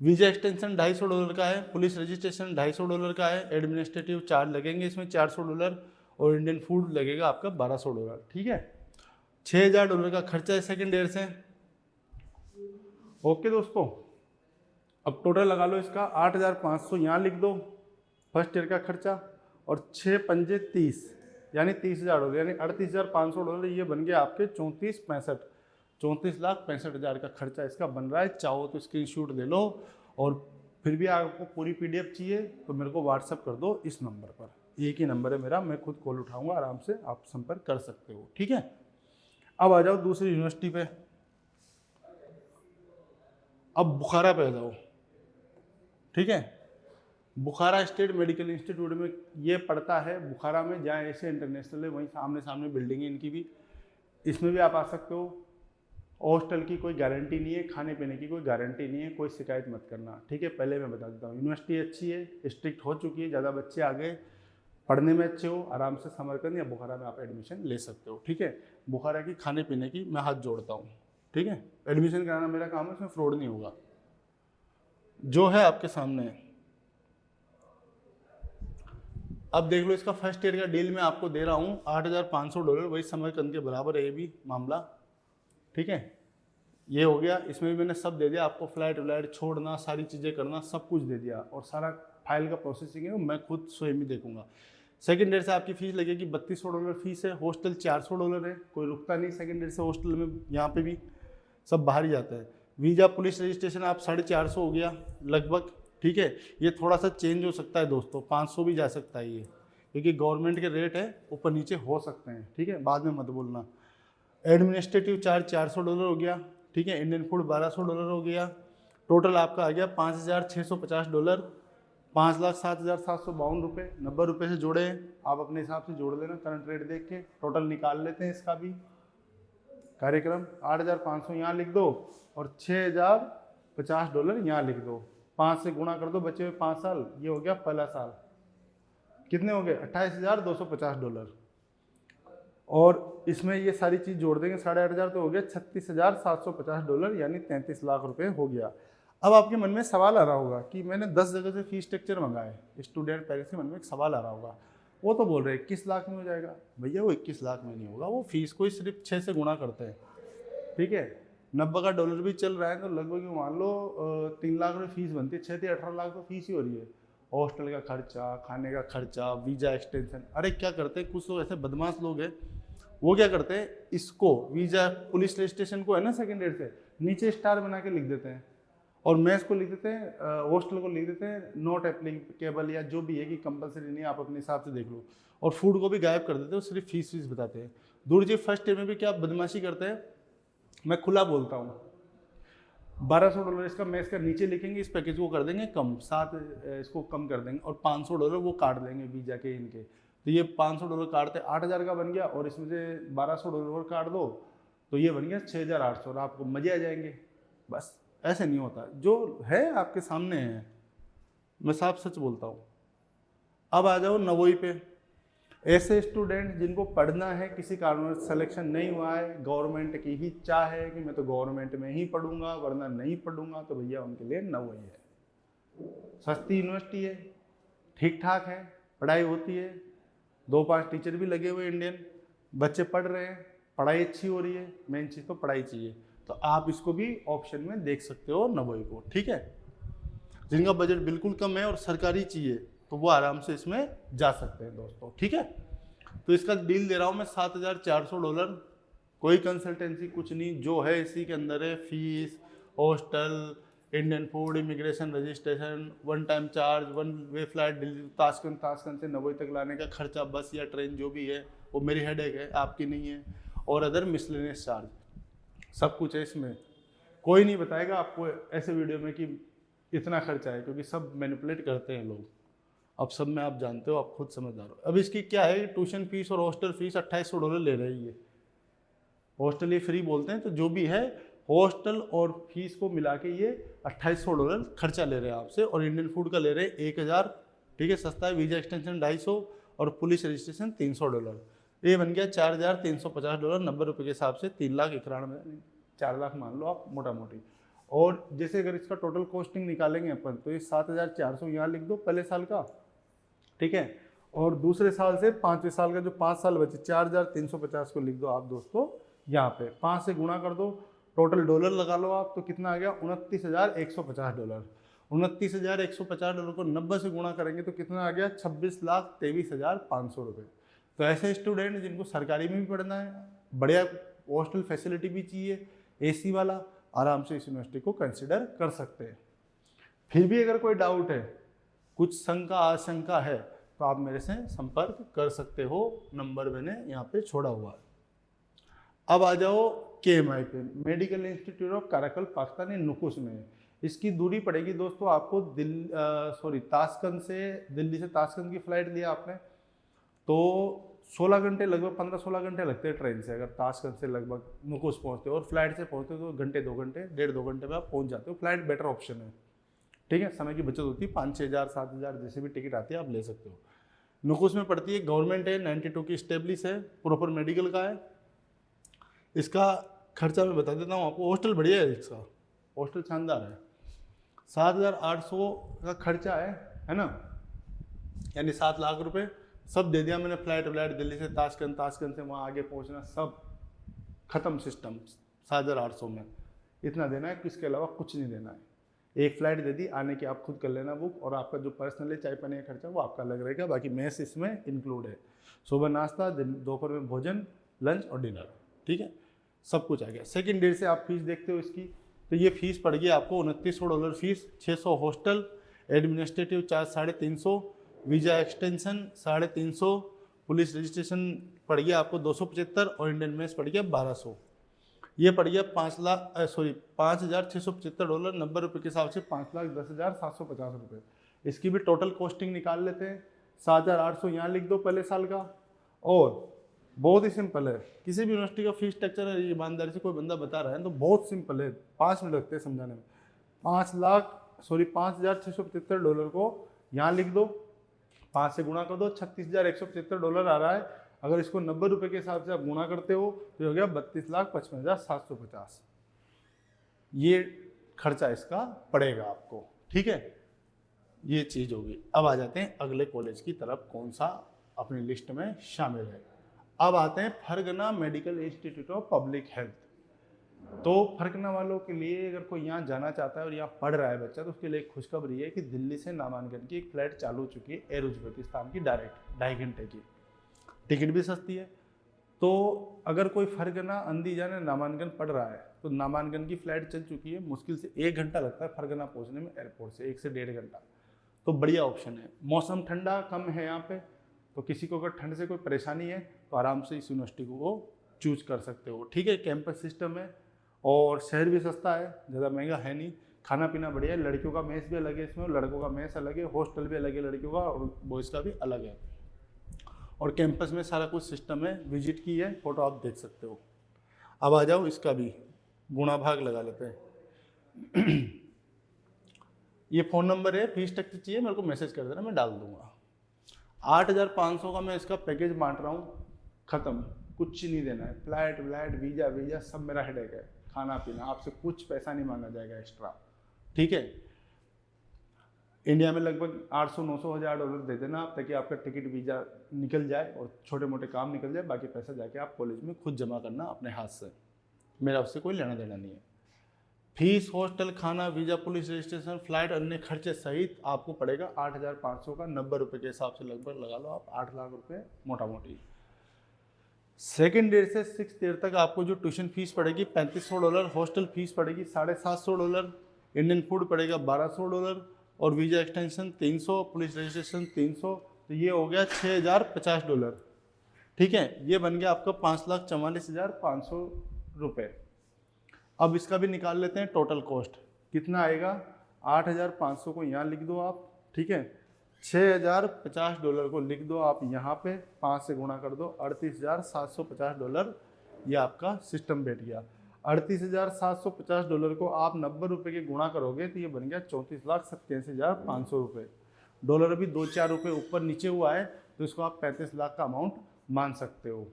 वीज़ा एक्सटेंशन $250 का है, पुलिस रजिस्ट्रेशन $250 का है, एडमिनिस्ट्रेटिव चार्ज लगेंगे इसमें $400 और इंडियन फूड लगेगा आपका $1,200, ठीक है। $6,000 का खर्चा है सेकेंड ईयर से, ओके दोस्तों। अब टोटल लगा लो इसका 8,500 यहाँ लिख दो फर्स्ट ईयर का खर्चा, और 6 पंजे 30 यानी 30,000 हो गया, यानी $38,500 ये बन गया आपके 34,65,000 का खर्चा इसका बन रहा है। चाहो तो स्क्रीनशॉट ले लो, और फिर भी आपको पूरी PDF चाहिए तो मेरे को व्हाट्सअप कर दो इस नंबर पर। एक ही नंबर है मेरा, मैं खुद कॉल उठाऊंगा, आराम से आप संपर्क कर सकते हो, ठीक है। अब आ जाओ दूसरी यूनिवर्सिटी पे। अब बुखारा पे आ जाओ, ठीक है। बुखारा स्टेट मेडिकल इंस्टीट्यूट में ये पड़ता है। बुखारा में जहाँ ऐसे इंटरनेशनल है वहीं सामने सामने बिल्डिंग है इनकी भी, इसमें भी आप आ सकते हो। हॉस्टल की कोई गारंटी नहीं है, खाने पीने की कोई गारंटी नहीं है, कोई शिकायत मत करना, ठीक है। पहले मैं बता देता हूँ, यूनिवर्सिटी अच्छी है, स्ट्रिक्ट हो चुकी है, ज़्यादा बच्चे आ गए, पढ़ने में अच्छे हो, आराम से समरकंद या बुखारा में आप एडमिशन ले सकते हो, ठीक है। बुखारा की खाने पीने की मैं हाथ जोड़ता हूँ, ठीक है। एडमिशन कराना मेरा काम है, इसमें फ्रॉड नहीं होगा। जो है आपके सामने है। अब देख लो, इसका फर्स्ट ईयर का डील मैं आपको दे रहा हूँ $8,500, वही समरकंद के बराबर है ये भी मामला, ठीक है। ये हो गया, इसमें भी मैंने सब दे दिया आपको, फ्लाइट व्लाइट छोड़ना, सारी चीज़ें करना, सब कुछ दे दिया, और सारा फाइल का प्रोसेसिंग है मैं खुद स्वयं ही देखूंगा। सेकेंड ईयर से आपकी फीस लगेगी $3,200 फीस है। हॉस्टल $400 है, कोई रुकता नहीं सेकेंड ईयर से हॉस्टल में, यहाँ पे भी सब बाहर ही जाता है। वीज़ा पुलिस रजिस्ट्रेशन आप 450 हो गया लगभग, ठीक है। ये थोड़ा सा चेंज हो सकता है दोस्तों, 500 भी जा सकता है ये, क्योंकि गवर्नमेंट के रेट है, ऊपर नीचे हो सकते हैं, ठीक है, बाद में मत बोलना। एडमिनिस्ट्रेटिव चार्ज $400 हो गया, ठीक है। इंडियन फूड $1,200 हो गया। टोटल आपका आ गया $5,650, $5,07,752, $90 से जोड़े आप अपने हिसाब से जोड़ लेना, करंट रेट देख के टोटल निकाल लेते हैं इसका भी कार्यक्रम। 8,500 यहाँ लिख दो और $6,050 यहाँ लिख दो, 5 से गुणा कर दो, बचे हुए 5 साल, ये हो गया पहला साल। कितने हो गए $28,250, और इसमें ये सारी चीज़ जोड़ देंगे 8,500 तो हो गया $36,750 यानी 33 लाख रुपए हो गया। अब आपके मन में सवाल आ रहा होगा कि मैंने 10 जगह से फीस स्ट्रक्चर मंगाए, स्टूडेंट पेरेंट्स के मन में एक सवाल आ रहा होगा, वो तो बोल रहे हैं 21 लाख में हो जाएगा। भैया वो 21 लाख में नहीं होगा, वो फीस को ही सिर्फ 6 से गुणा करते हैं, ठीक है। 90 का डॉलर भी चल रहा है तो लगभग मान लो 3 लाख रुपये फीस बनती है, 6 से 18 लाख तो फीस ही हो रही है। हॉस्टल का खर्चा, खाने का खर्चा, वीज़ा एक्सटेंशन। अरे क्या करते हैं कुछ लोग ऐसे बदमाश लोग हैं, वो क्या करते हैं, इसको वीज़ा पुलिस रजिस्ट्रेशन को है ना सेकेंड ईयर से, नीचे स्टार बना के लिख देते हैं, और मैथ्स को लिख देते हैं, हॉस्टल को लिख देते हैं नॉट एप्लीकेबल या जो भी है कि कंपलसरी नहीं, आप अपने हिसाब से देख लो, और फूड को भी गायब कर देते हो, सिर्फ फीस बताते हैं। दूर जी फर्स्ट ईयर में भी क्या बदमाशी करते हैं, मैं खुला बोलता हूँ, $1200 इसका मैं इसका नीचे लिखेंगे, इस पैकेज को कर देंगे कम, इसको कम कर देंगे और $500 वो काट देंगे वीजा के इनके। तो ये $500 काटते 8000 का बन गया, और इसमें से $1200 काट दो तो ये बन गया 6800, और आपको मजे आ जाएंगे। बस ऐसे नहीं होता, जो है आपके सामने है, मैं साफ सच बोलता हूँ। अब आ जाओ नवोई पे। ऐसे स्टूडेंट जिनको पढ़ना है, किसी कारण सिलेक्शन नहीं हुआ है, गवर्नमेंट की ही चाह है कि मैं तो गवर्नमेंट में ही पढ़ूंगा वरना नहीं पढ़ूंगा, तो भैया उनके लिए नवोई है। सस्ती यूनिवर्सिटी है, ठीक ठाक है, पढ़ाई होती है, 2-5 टीचर भी लगे हुए इंडियन, बच्चे पढ़ रहे हैं, पढ़ाई अच्छी हो रही है, मेन चीज़ तो पढ़ाई चाहिए। तो आप इसको भी ऑप्शन में देख सकते हो नवोई को, ठीक है। जिनका बजट बिल्कुल कम है और सरकारी चाहिए तो वो आराम से इसमें जा सकते हैं दोस्तों, ठीक है। तो इसका डील दे रहा हूँ मैं $7400, कोई कंसल्टेंसी कुछ नहीं, जो है इसी के अंदर है। Fees, hostel, Indian food, immigration, registration, one time charge, one way flight Delhi Tashkent से नवोई तक लाने का खर्चा, बस या ट्रेन जो भी है वो मेरी हेडेक है, आपकी नहीं है, और अदर मिसलेनियस चार्ज सब कुछ है इसमें। कोई नहीं बताएगा आपको ऐसे वीडियो में कि इतना खर्चा है, क्योंकि सब मैनिपुलेट करते हैं लोग। अब सब में आप जानते हो, आप खुद समझदार हो। अब इसकी क्या है, ट्यूशन फीस और हॉस्टल फीस $2800 ले रही है। हॉस्टल ये फ्री बोलते हैं, तो जो भी है हॉस्टल और फीस को मिला के ये $2800 खर्चा ले रहे हैं आपसे, और इंडियन फूड का ले रहे हैं 1000, ठीक है, सस्ता है। वीजा एक्सटेंशन 250 और पुलिस रजिस्ट्रेशन $300। ये बन गया $4350, 90 रुपये के हिसाब से 3,91,000, 4 लाख मान लो आप मोटा मोटी। और जैसे अगर इसका टोटल कॉस्टिंग निकालेंगे अपन, तो ये 7400 यहाँ लिख दो पहले साल का, ठीक है, और दूसरे साल से 5वें साल का जो 5 साल बचे 4350 को लिख दो आप दोस्तों यहाँ पे, 5 से गुणा कर दो, टोटल डॉलर लगा लो आप, तो कितना आ गया $29,150। $29,150 को 90 से गुणा करेंगे तो कितना आ गया, 26,23,500 रुपये। तो ऐसे स्टूडेंट जिनको सरकारी में भी पढ़ना है, बढ़िया हॉस्टल फैसिलिटी भी चाहिए, AC वाला, आराम से इस यूनिवर्सिटी को कंसिडर कर सकते हैं। फिर भी अगर कोई डाउट है, कुछ शंका आशंका है, तो आप मेरे से संपर्क कर सकते हो, नंबर मैंने यहाँ पे छोड़ा हुआ है। अब आ जाओ KMI पे, medical institute of Karakalpakstan, Nukus में। इसकी दूरी पड़ेगी दोस्तों आपको ताशकंद से, दिल्ली से ताशकंद की फ्लाइट लिया आपने तो 16 घंटे, लगभग 15-16 घंटे लगते हैं ट्रेन से, अगर ताशकंद से लगभग नुकुस पहुँचते हो, और फ्लाइट से पहुँचते हो तो घंटे 2 घंटे, 1.5-2 घंटे में आप पहुँच जाते हो। फ्लाइट बेटर ऑप्शन है, ठीक है, समय की बचत होती है, 5-6 हज़ार 7 हज़ार जैसे भी टिकट आती है आप ले सकते हो। नुकुस में पड़ती है, गवर्नमेंट है, 92 की स्टेब्लिश है, प्रॉपर मेडिकल का है। इसका खर्चा मैं बता देता हूँ आपको, हॉस्टल बढ़िया है, इसका हॉस्टल शानदार है, 7800 का खर्चा है ना, यानी 7 लाख रुपए सब दे दिया मैंने। फ्लाइट दिल्ली से ताशकंद, ताशकंद से वहाँ आगे पहुँचना, सब खत्म सिस्टम 7800 में। इतना देना है, इसके अलावा कुछ नहीं देना है। एक फ्लाइट दे दी, आने की आप खुद कर लेना बुक, और आपका जो पर्सनल है चाय पानी का खर्चा वो आपका अलग रहेगा, बाकी मेस इसमें इंक्लूड है। सुबह नाश्ता, दोपहर में भोजन, लंच और डिनर, ठीक है, सब कुछ आ गया। सेकेंड डे से आप फीस देखते हो इसकी, तो ये फीस पड़ गई आपको $2900 fees, 600 hostel, administrative charge 350, visa extension 350, police registration पड़ गया आपको 275, और इंडियन मेस पड़ गया 1200। ये पड़ गया $5,675, 90 रुपये के हिसाब से 5,10,750 रुपये। इसकी भी टोटल कॉस्टिंग निकाल लेते हैं। 7,800 यहाँ लिख दो पहले साल का, और बहुत ही सिंपल है, किसी भी यूनिवर्सिटी का फीस स्ट्रक्चर है, ईमानदारी से कोई बंदा बता रहा है तो बहुत सिंपल है, 5 मिनट लगते हैं समझाने में। $5,675 को यहाँ लिख दो, 5 से गुणा कर दो, $36,175 आ रहा है। अगर इसको 90 रुपये के हिसाब से आप गुणा करते हो तो हो गया 32,55,750। ये खर्चा इसका पड़ेगा आपको, ठीक है, ये चीज़ होगी। अब आ जाते हैं अगले कॉलेज की तरफ, कौन सा अपनी लिस्ट में शामिल है। अब आते हैं Fergana medical institute of public health. तो फरगना वालों के लिए अगर कोई यहाँ जाना चाहता है और यहाँ पढ़ रहा है बच्चा, तो उसके लिए एक खुशखबरी है कि दिल्ली से नामांकन की एक फ्लाइट चालू हो चुकी है, एयर उज़्बेकिस्तान की, डायरेक्ट 2.5 घंटे की, टिकट भी सस्ती है। तो अगर कोई फरगना अंदीजान नामांकन पढ़ रहा है तो नामांकन की फ़्लाइट चल चुकी है, मुश्किल से 1 घंटा लगता है फरगना पहुँचने में, एयरपोर्ट से 1 से 1.5 घंटा, तो बढ़िया ऑप्शन है। मौसम ठंडा कम है यहाँ पे, तो किसी को अगर ठंड से कोई परेशानी है तो आराम से इस यूनिवर्सिटी को वो चूज कर सकते हो, ठीक है। कैंपस सिस्टम है, और शहर भी सस्ता है, ज़्यादा महंगा है नहीं, खाना पीना बढ़िया है, लड़कियों का मेस भी अलग है इसमें, लड़कों का मेस अलग है, हॉस्टल भी अलग है लड़कियों का, और बॉयज़ का भी अलग है। और कैंपस में सारा कुछ सिस्टम है, विजिट की है, फोटो आप देख सकते हो। अब आ जाओ इसका भी गुणा भाग लगा लेते हैं। ये फ़ोन नंबर है, फीस स्ट्रक्चर चाहिए मेरे को मैसेज कर देना, मैं डाल दूंगा। 8,500 का मैं इसका पैकेज बांट रहा हूँ, ख़त्म, कुछ नहीं देना है, फ्लाइट व्लाइट वीज़ा वीज़ा सब मेरा हेडेक है, खाना पीना आपसे कुछ पैसा नहीं मांगा जाएगा एक्स्ट्रा, ठीक है। इंडिया में लगभग 800-900 हज़ार डॉलर दे देना आप, ताकि आपका टिकट वीज़ा निकल जाए और छोटे मोटे काम निकल जाए, बाकी पैसा जाके आप कॉलेज में खुद जमा करना अपने हाथ से, मेरा उससे कोई लेना देना नहीं है। फीस, हॉस्टल, खाना, वीज़ा, पुलिस रजिस्ट्रेशन, फ्लाइट, अन्य खर्चे सहित आपको पड़ेगा 8,500 का, 90 रुपये के हिसाब से लगभग लगा लो आप 8 लाख रुपये मोटा मोटी। सेकेंड ईयर से 6th ईयर तक आपको जो ट्यूशन फीस पड़ेगी $3,500, हॉस्टल फीस पड़ेगी $750, इंडियन फूड पड़ेगा $1,200, और वीज़ा एक्सटेंशन 300, पुलिस रजिस्ट्रेशन 300, तो ये हो गया $6,050, ठीक है। ये बन गया आपका 5,44,500 रुपये। अब इसका भी निकाल लेते हैं टोटल कॉस्ट कितना आएगा। 8,500 को यहाँ लिख दो आप, ठीक है। $6,050 को लिख दो आप यहाँ पे, 5 से गुणा कर दो, $38,750 ये आपका सिस्टम बैठ गया। $38,750 को आप 90 रुपये के गुणा करोगे तो ये बन गया 34,87,500 रुपये। डॉलर अभी 2-4 रुपये ऊपर नीचे हुआ है, तो इसको आप 35 लाख का अमाउंट मान सकते हो।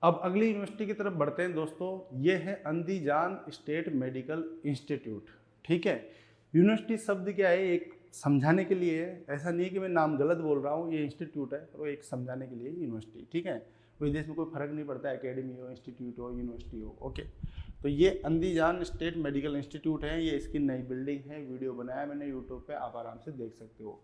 अब अगली यूनिवर्सिटी की तरफ बढ़ते हैं दोस्तों, ये है अंदीजान स्टेट मेडिकल इंस्टीट्यूट, ठीक है। यूनिवर्सिटी शब्द क्या है, एक समझाने के लिए है, ऐसा नहीं है कि मैं नाम गलत बोल रहा हूँ, ये इंस्टीट्यूट है तो एक समझाने के लिए यूनिवर्सिटी, ठीक है। विदेश में कोई फर्क नहीं पड़ता, एकेडमी हो, इंस्टीट्यूट हो, यूनिवर्सिटी हो, ओके। तो ये अंदीजान स्टेट मेडिकल इंस्टीट्यूट है, ये इसकी नई बिल्डिंग है, वीडियो बनाया मैंने यूट्यूब पे, आप आराम से देख सकते हो।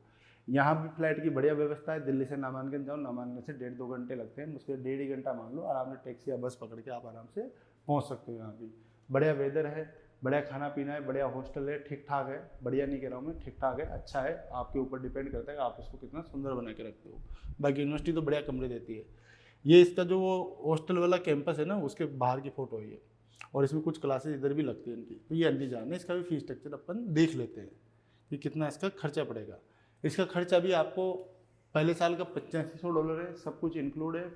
यहाँ भी फ्लाइट की बढ़िया व्यवस्था है, दिल्ली से नामांकन जाओ, नामांकन से 1.5-2 घंटे लगते हैं, उसके 1.5 घंटा मान लो, आराम से टैक्सी या बस पकड़ के आप आराम से पहुँच सकते हो। यहाँ भी बढ़िया वेदर है, बढ़िया खाना पीना है, बढ़िया हॉस्टल है, ठीक ठाक है, बढ़िया नहीं कह रहा हूँ मैं, ठीक ठाक है, अच्छा है, आपके ऊपर डिपेंड करता है कि आप उसको कितना सुंदर बना के रखते हो। बाकी यूनिवर्सिटी तो बढ़िया कमरे देती है। ये इसका जो वो हॉस्टल वाला कैंपस है ना, उसके बाहर की फ़ोटो है ये, और इसमें कुछ क्लासेज इधर भी लगती है इनकी। तो ये अंदीजान है, इसका भी फीस स्ट्रक्चर अपन देख लेते हैं कि कितना इसका खर्चा पड़ेगा। इसका खर्चा भी आपको पहले साल का $8500 है, सब कुछ इंक्लूड है,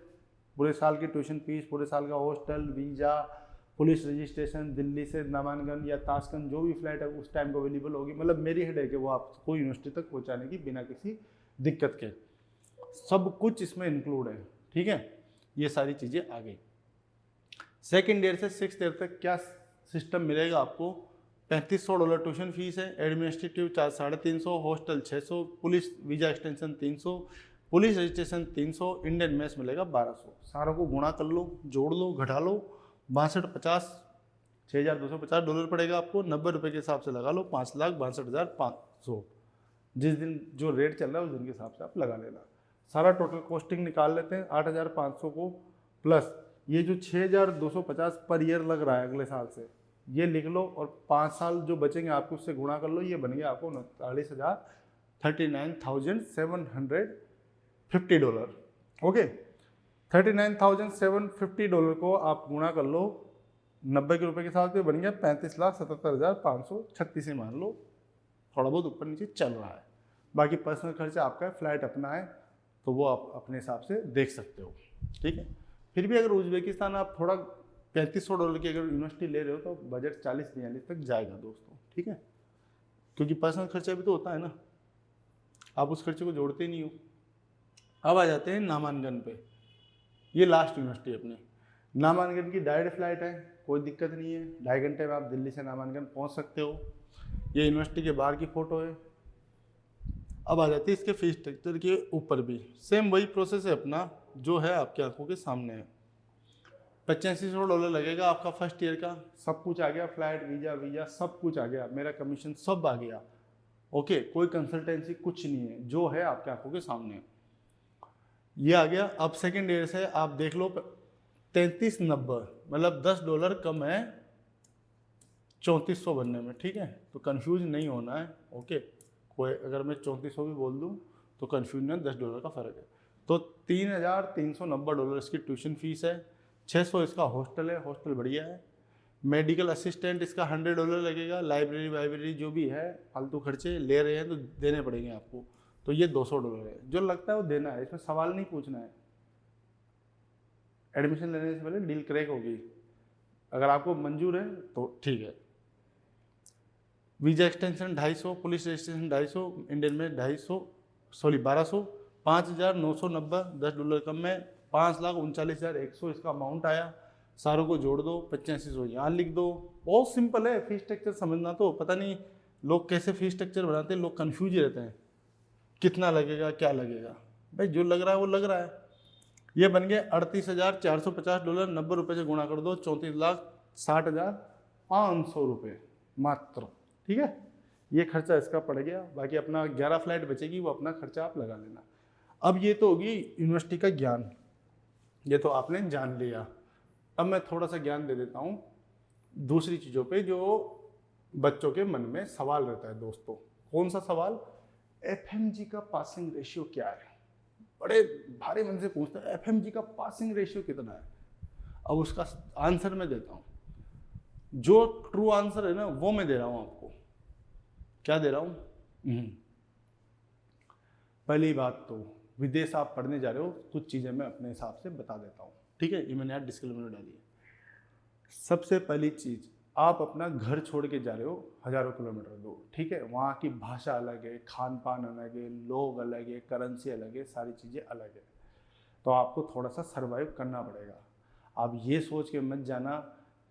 पूरे साल की ट्यूशन फीस, पूरे साल का hostel, visa, police registration, Delhi से नामांकन या ताशकंद जो भी फ्लाइट है उस टाइम को अवेलेबल होगी, मतलब मेरी हेडेक है वो आपको यूनिवर्सिटी तक पहुंचाने की बिना किसी दिक्कत के, सब कुछ इसमें इंक्लूड है, ठीक है। ये सारी चीज़ें आ गई। सेकेंड ईयर से 6th ईयर तक क्या सिस्टम मिलेगा आपको। $3,500 ट्यूशन फीस है, administrative charge 350, hostel 600, police visa extension 300, police registration 300, Indian mess मिलेगा 1200। सारों को गुणा कर लो, जोड़ लो, घटा लो, 6250, $6,250 पड़ेगा आपको, 90 रुपये के हिसाब से लगा लो, 5,62,500। जिस दिन जो रेट चल रहा है उस दिन के हिसाब से आप लगा लेना। सारा टोटल कॉस्टिंग निकाल लेते हैं। 8,500 को प्लस ये जो 6,250 पर ईयर लग रहा है अगले साल से, ये लिख लो, और 5 साल जो बचेंगे आपको उससे गुणा कर लो, ये बन गया आपको $39,750। ओके, $39,750 को आप गुणा कर लो 90 के रुपये के साथ, बन गया 35,77,536 मान लो, थोड़ा बहुत ऊपर नीचे चल रहा है। बाकी पर्सनल खर्चा आपका है, फ्लाइट अपना है, तो वो आप अपने हिसाब से देख सकते हो, ठीक है। फिर भी अगर उज़्बेकिस्तान आप थोड़ा $3,500 की अगर यूनिवर्सिटी ले रहे हो तो बजट 40-42 तक जाएगा दोस्तों, ठीक है। क्योंकि पर्सनल खर्चा भी तो होता है ना, आप उस खर्चे को जोड़ते ही नहीं हो। अब आ जाते हैं नामांकन पे। ये लास्ट यूनिवर्सिटी अपनी नामांकन की डायरेक्ट फ्लाइट है, कोई दिक्कत नहीं है, 2.5 घंटे में आप दिल्ली से नामांकन पहुंच सकते हो। ये यूनिवर्सिटी के बाहर की फ़ोटो है। अब आ जाती है इसके फीस स्ट्रक्चर के ऊपर भी सेम वही प्रोसेस है अपना जो है आपकी आंखों के सामने है। $8500 लगेगा आपका फर्स्ट ईयर का, सब कुछ आ गया, फ्लाइट वीज़ा सब कुछ आ गया, मेरा कमीशन सब आ गया, ओके। कोई कंसल्टेंसी कुछ नहीं है, जो है आपके आंखों के सामने ये आ गया। अब सेकेंड ईयर से आप देख लो 3390, मतलब $10 कम है 3400 बनने में, ठीक है। तो कंफ्यूज नहीं होना है, ओके। कोई अगर मैं 3400 भी बोल दूं तो कंफ्यूज नहीं, $10 का फ़र्क है। तो $3,390 इसकी ट्यूशन फीस है, 600 इसका हॉस्टल है, हॉस्टल बढ़िया है, मेडिकल असिस्टेंट इसका $100 लगेगा। लाइब्रेरी वाइब्रेरी जो भी है फालतू खर्चे ले रहे हैं तो देने पड़ेंगे आपको, तो ये $200 है। जो लगता है वो देना है, इसमें सवाल नहीं पूछना है। एडमिशन लेने से पहले डील क्रैक होगी, अगर आपको मंजूर है तो ठीक है। Visa extension 250, police registration 250, Indian में 1200, 5,990, $10 कम में 5,39,100 इसका अमाउंट आया। सारों को जोड़ दो, 8500 यहाँ लिख दो। बहुत सिंपल है फीस स्ट्रक्चर समझना। तो पता नहीं लोग कैसे फीस स्ट्रक्चर बनाते हैं, लोग कन्फ्यूज ही रहते हैं, कितना लगेगा क्या लगेगा। भाई जो लग रहा है वो लग रहा है। ये बन गए $38,450, $90 से गुणा कर दो, 34,60,500 रुपये मात्र। ठीक है, ये खर्चा इसका पड़ गया। बाकी अपना 11 फ्लाइट बचेगी, वो अपना खर्चा आप लगा लेना। अब ये तो होगी यूनिवर्सिटी का ज्ञान, ये तो आपने जान लिया। अब मैं थोड़ा सा ज्ञान दे देता हूँ दूसरी चीज़ों पे जो बच्चों के मन में सवाल रहता है। दोस्तों, कौन सा सवाल? एफएमजी का पासिंग रेशियो क्या है? बड़े भारी मन से पूछता है एफएमजी का पासिंग रेशियो कितना है। अब उसका आंसर मैं देता हूँ, जो ट्रू आंसर है ना वो मैं दे रहा हूँ आपको। क्या दे रहा हूँ? पहली बात तो विदेश आप पढ़ने जा रहे हो, कुछ चीज़ें मैं अपने हिसाब से बता देता हूँ। ठीक है, ये मैंने यार डिस्क्लेमर डाली है। सबसे पहली चीज़, आप अपना घर छोड़ के जा रहे हो हज़ारों किलोमीटर दूर। ठीक है, वहाँ की भाषा अलग है, खान पान अलग है, लोग अलग है, करेंसी अलग है, सारी चीज़ें अलग है। तो आपको थोड़ा सा सर्वाइव करना पड़ेगा। आप ये सोच के मत जाना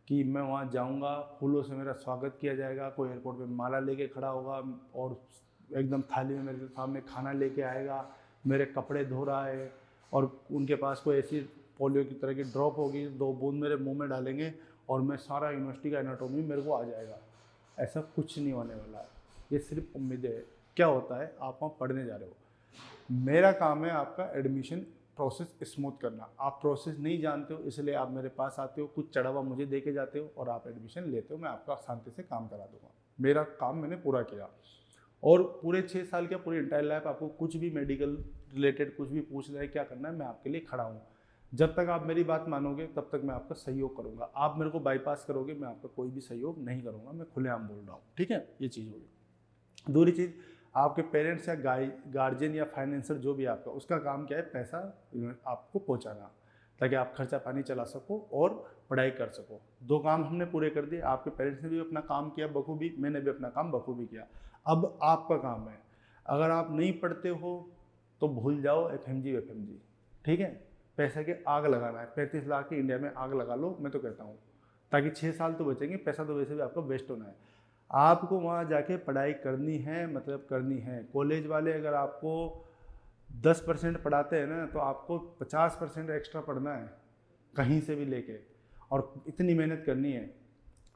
कि मैं वहाँ जाऊँगा फूलों से मेरा स्वागत किया जाएगा, कोई एयरपोर्ट पे माला लेके खड़ा होगा और एकदम थाली में मेरे सामने खाना लेके आएगा, मेरे कपड़े धो रहा है और उनके पास कोई ऐसी पोलियो की तरह की ड्रॉप होगी, 2 बूंद मेरे मुंह में डालेंगे और मैं सारा यूनिवर्सिटी का एनाटॉमी मेरे को आ जाएगा। ऐसा कुछ नहीं होने वाला है, ये सिर्फ उम्मीदें है। क्या होता है, आप वहाँ पढ़ने जा रहे हो, मेरा काम है आपका एडमिशन प्रोसेस स्मूथ करना। आप प्रोसेस नहीं जानते हो इसलिए आप मेरे पास आते हो, कुछ चढ़ावा मुझे दे के जाते हो और आप एडमिशन लेते हो। मैं आपका शांति से काम करा दूंगा, मेरा काम मैंने पूरा किया। और पूरे 6 साल के पूरी इंटायर लाइफ आपको कुछ भी मेडिकल रिलेटेड कुछ भी पूछ रहे हैं क्या करना है, मैं आपके लिए खड़ा हूँ। जब तक आप मेरी बात मानोगे तब तक मैं आपका सहयोग करूँगा। आप मेरे को बाईपास करोगे, मैं आपका कोई भी सहयोग नहीं करूँगा, मैं खुलेआम बोल रहा हूँ। ठीक है, ये चीज़ होगी। दूसरी चीज़, आपके पेरेंट्स या गार्जियन या फाइनेंसर जो भी आपका, उसका काम क्या है, पैसा आपको पहुँचाना ताकि आप खर्चा पानी चला सको और पढ़ाई कर सको। 2 काम हमने पूरे कर दिए। आपके पेरेंट्स ने भी अपना काम किया बखूबी, मैंने भी अपना काम बखूबी किया। अब आपका काम है, अगर आप नहीं पढ़ते हो तो भूल जाओ एफएमजी। ठीक है, पैसे के आग लगाना है, 35 लाख की इंडिया में आग लगा लो, मैं तो कहता हूँ, ताकि 6 साल तो बचेंगे। पैसा तो वैसे भी आपका वेस्ट होना है। आपको वहाँ जाके पढ़ाई करनी है, मतलब करनी है। कॉलेज वाले अगर आपको 10% पढ़ाते हैं ना तो आपको 50% एक्स्ट्रा पढ़ना है कहीं से भी लेके, और इतनी मेहनत करनी है।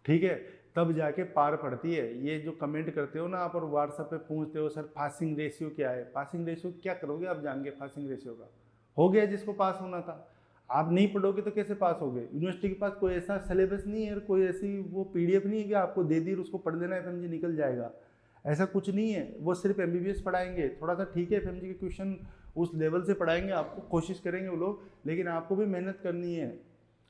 ठीक है, तब जाके पार पड़ती है। ये जो कमेंट करते हो ना आप और व्हाट्सएप पे पूछते हो सर पासिंग रेशियो क्या है, पासिंग रेशियो क्या करोगे आप जान के? पासिंग रेशियो का हो गया जिसको पास होना था। आप नहीं पढ़ोगे तो कैसे पास होगे? यूनिवर्सिटी के पास कोई ऐसा सिलेबस नहीं है, कोई ऐसी वो पीडीएफ नहीं है कि आपको दे दी और उसको पढ़ लेना, एफएमजी निकल जाएगा। ऐसा कुछ नहीं है। वो सिर्फ एमबीबीएस पढ़ाएंगे, थोड़ा सा ठीक है एफएमजी के क्वेश्चन उस लेवल से पढ़ाएंगे आपको, कोशिश करेंगे वो लोग, लेकिन आपको भी मेहनत करनी है।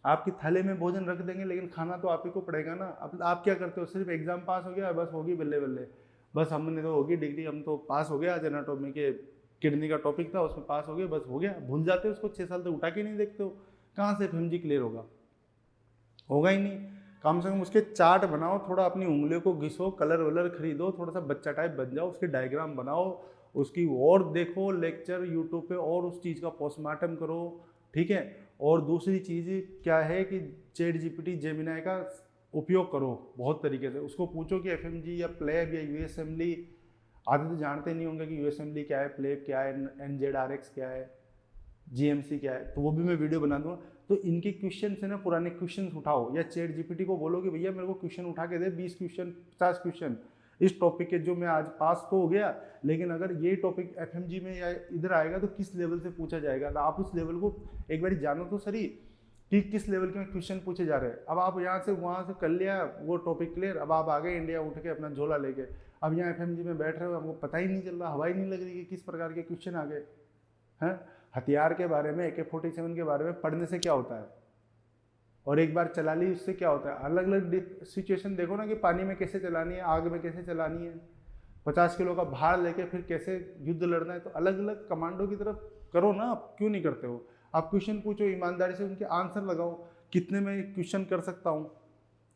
आपकी थाले में भोजन रख देंगे लेकिन खाना तो आप ही को पड़ेगा ना। अब आप क्या करते हो, सिर्फ एग्जाम पास हो गया बस, होगी बल्ले बल्ले, बस हमने तो होगी डिग्री, हम तो पास हो गया। आज एनाटॉमी के किडनी का टॉपिक था उसमें पास हो गए, बस हो गया। भूल जाते हो उसको, 6 साल तक उठा के नहीं देखते हो। कहाँ से एफएमजी क्लियर होगा? होगा ही नहीं। कम से कम उसके चार्ट बनाओ, थोड़ा अपनी उंगलियों को घिसो, कलर वलर खरीदो, थोड़ा सा बच्चा टाइप बन जाओ, उसके डायग्राम बनाओ, उसकी और देखो लेक्चर यूट्यूब पे और उस चीज़ का पोस्टमार्टम करो। ठीक है, और दूसरी चीज़ क्या है कि चैट जीपीटी जेमिनाई का उपयोग करो बहुत तरीके से। उसको पूछो कि एफएमजी या प्लेब या यूएस असेंबली, आधे तो जानते नहीं होंगे कि यूएस असेंबली क्या है, प्लेब क्या है, एनजेडआरएक्स क्या है, जीएमसी क्या है, तो वो भी मैं वीडियो बना दूंगा। तो इनके क्वेश्चन से ना पुराने क्वेश्चन उठाओ, या चैट जीपीटी को बोलो कि भैया मेरे को क्वेश्चन उठा के दे, 20 क्वेश्चन 50 क्वेश्चन इस टॉपिक के, जो मैं आज पास तो हो गया लेकिन अगर ये टॉपिक एफएमजी में या इधर आएगा तो किस लेवल से पूछा जाएगा। तो आप उस लेवल को एक बार जानो तो सही कि किस लेवल के क्वेश्चन पूछे जा रहे हैं। अब आप यहाँ से वहाँ से कर लिया वो टॉपिक क्लियर, अब आप आ गए इंडिया उठ के अपना झोला लेके, अब यहाँ एफएमजी में बैठ रहे हो, आपको पता ही नहीं चल रहा, हवा ही नहीं लग रही कि किस प्रकार के क्वेश्चन आ गए हैं। हथियार के बारे में, AK-47 के बारे में पढ़ने से क्या होता है? और एक बार चला ली उससे क्या होता है, अलग अलग सिचुएशन देखो ना कि पानी में कैसे चलानी है, आग में कैसे चलानी है, 50 किलो का भार लेके फिर कैसे युद्ध लड़ना है। तो अलग अलग कमांडो की तरफ करो ना, आप क्यों नहीं करते हो? आप क्वेश्चन पूछो, ईमानदारी से उनके आंसर लगाओ, कितने में क्वेश्चन कर सकता हूँ,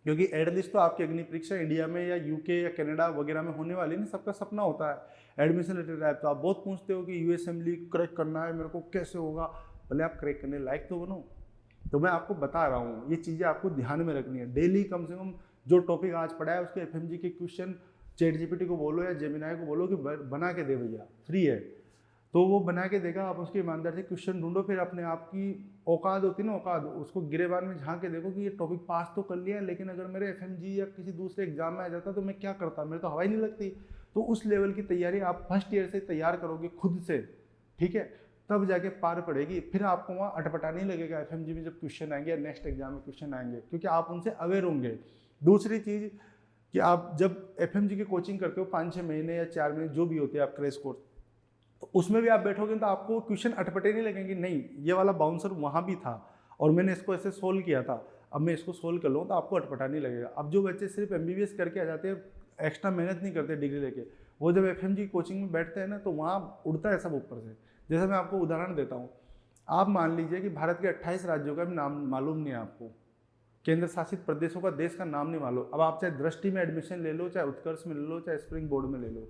क्योंकि एटलीस्ट तो आपकी अग्नि परीक्षा इंडिया में या यूके या कनाडा वगैरह में होने वाली नहीं, सबका सपना होता है एडमिशन लेटर टाइप। तो आप बहुत पूछते हो कि यूएस असेंबली क्रैक करना है मेरे को, कैसे होगा? भले आप क्रैक करने लायक तो बनो। तो मैं आपको बता रहा हूँ, ये चीज़ें आपको ध्यान में रखनी है। डेली कम से कम जो टॉपिक आज पढ़ा है उसके एफएमजी के क्वेश्चन चैट जीपीटी को बोलो या जेमिनाई को बोलो कि बना के दे भैया, फ्री है, तो वो बना के देगा। आप उसके ईमानदार से क्वेश्चन ढूंढो, फिर अपने आप की औकात होती है ना, औकात, उसको गिरेबान में झांक के देखो कि ये टॉपिक पास तो कर लिया है, लेकिन अगर मेरे एफएमजी या किसी दूसरे एग्जाम में आ जाता तो मैं क्या करता, मेरे तो हवा ही नहीं लगती। तो उस लेवल की तैयारी आप फर्स्ट ईयर से तैयार करोगे खुद से, ठीक है, तब जाके पार पड़ेगी। फिर आपको वहाँ अटपटा नहीं लगेगा एफएमजी में जब क्वेश्चन आएंगे या नेक्स्ट एग्जाम में क्वेश्चन आएंगे, क्योंकि आप उनसे अवेयर होंगे। दूसरी चीज़ कि आप जब एफएमजी की कोचिंग करते हो 5-6 महीने या 4 महीने जो भी होते हैं आप क्रैश कोर्स, तो उसमें भी आप बैठोगे तो आपको क्वेश्चन अटपटे नहीं लगेंगे, नहीं ये वाला बाउंसर वहाँ भी था और मैंने इसको ऐसे सोल्व किया था, अब मैं इसको सोल्व कर लूँ, तो आपको अटपटा नहीं लगेगा। अब जो बच्चे सिर्फ एमबीबीएस करके आ जाते हैं, एक्स्ट्रा मेहनत नहीं करते डिग्री लेके, वो जब एफएमजी कोचिंग में बैठते हैं ना तो वहाँ उड़ता है सब ऊपर से। जैसे मैं आपको उदाहरण देता हूँ, आप मान लीजिए कि भारत के 28 राज्यों का भी नाम मालूम नहीं है आपको, केंद्र शासित प्रदेशों का देश का नाम नहीं मालूम। अब आप चाहे दृष्टि में एडमिशन ले लो, चाहे उत्कर्ष में ले लो, चाहे स्प्रिंग बोर्ड में ले लो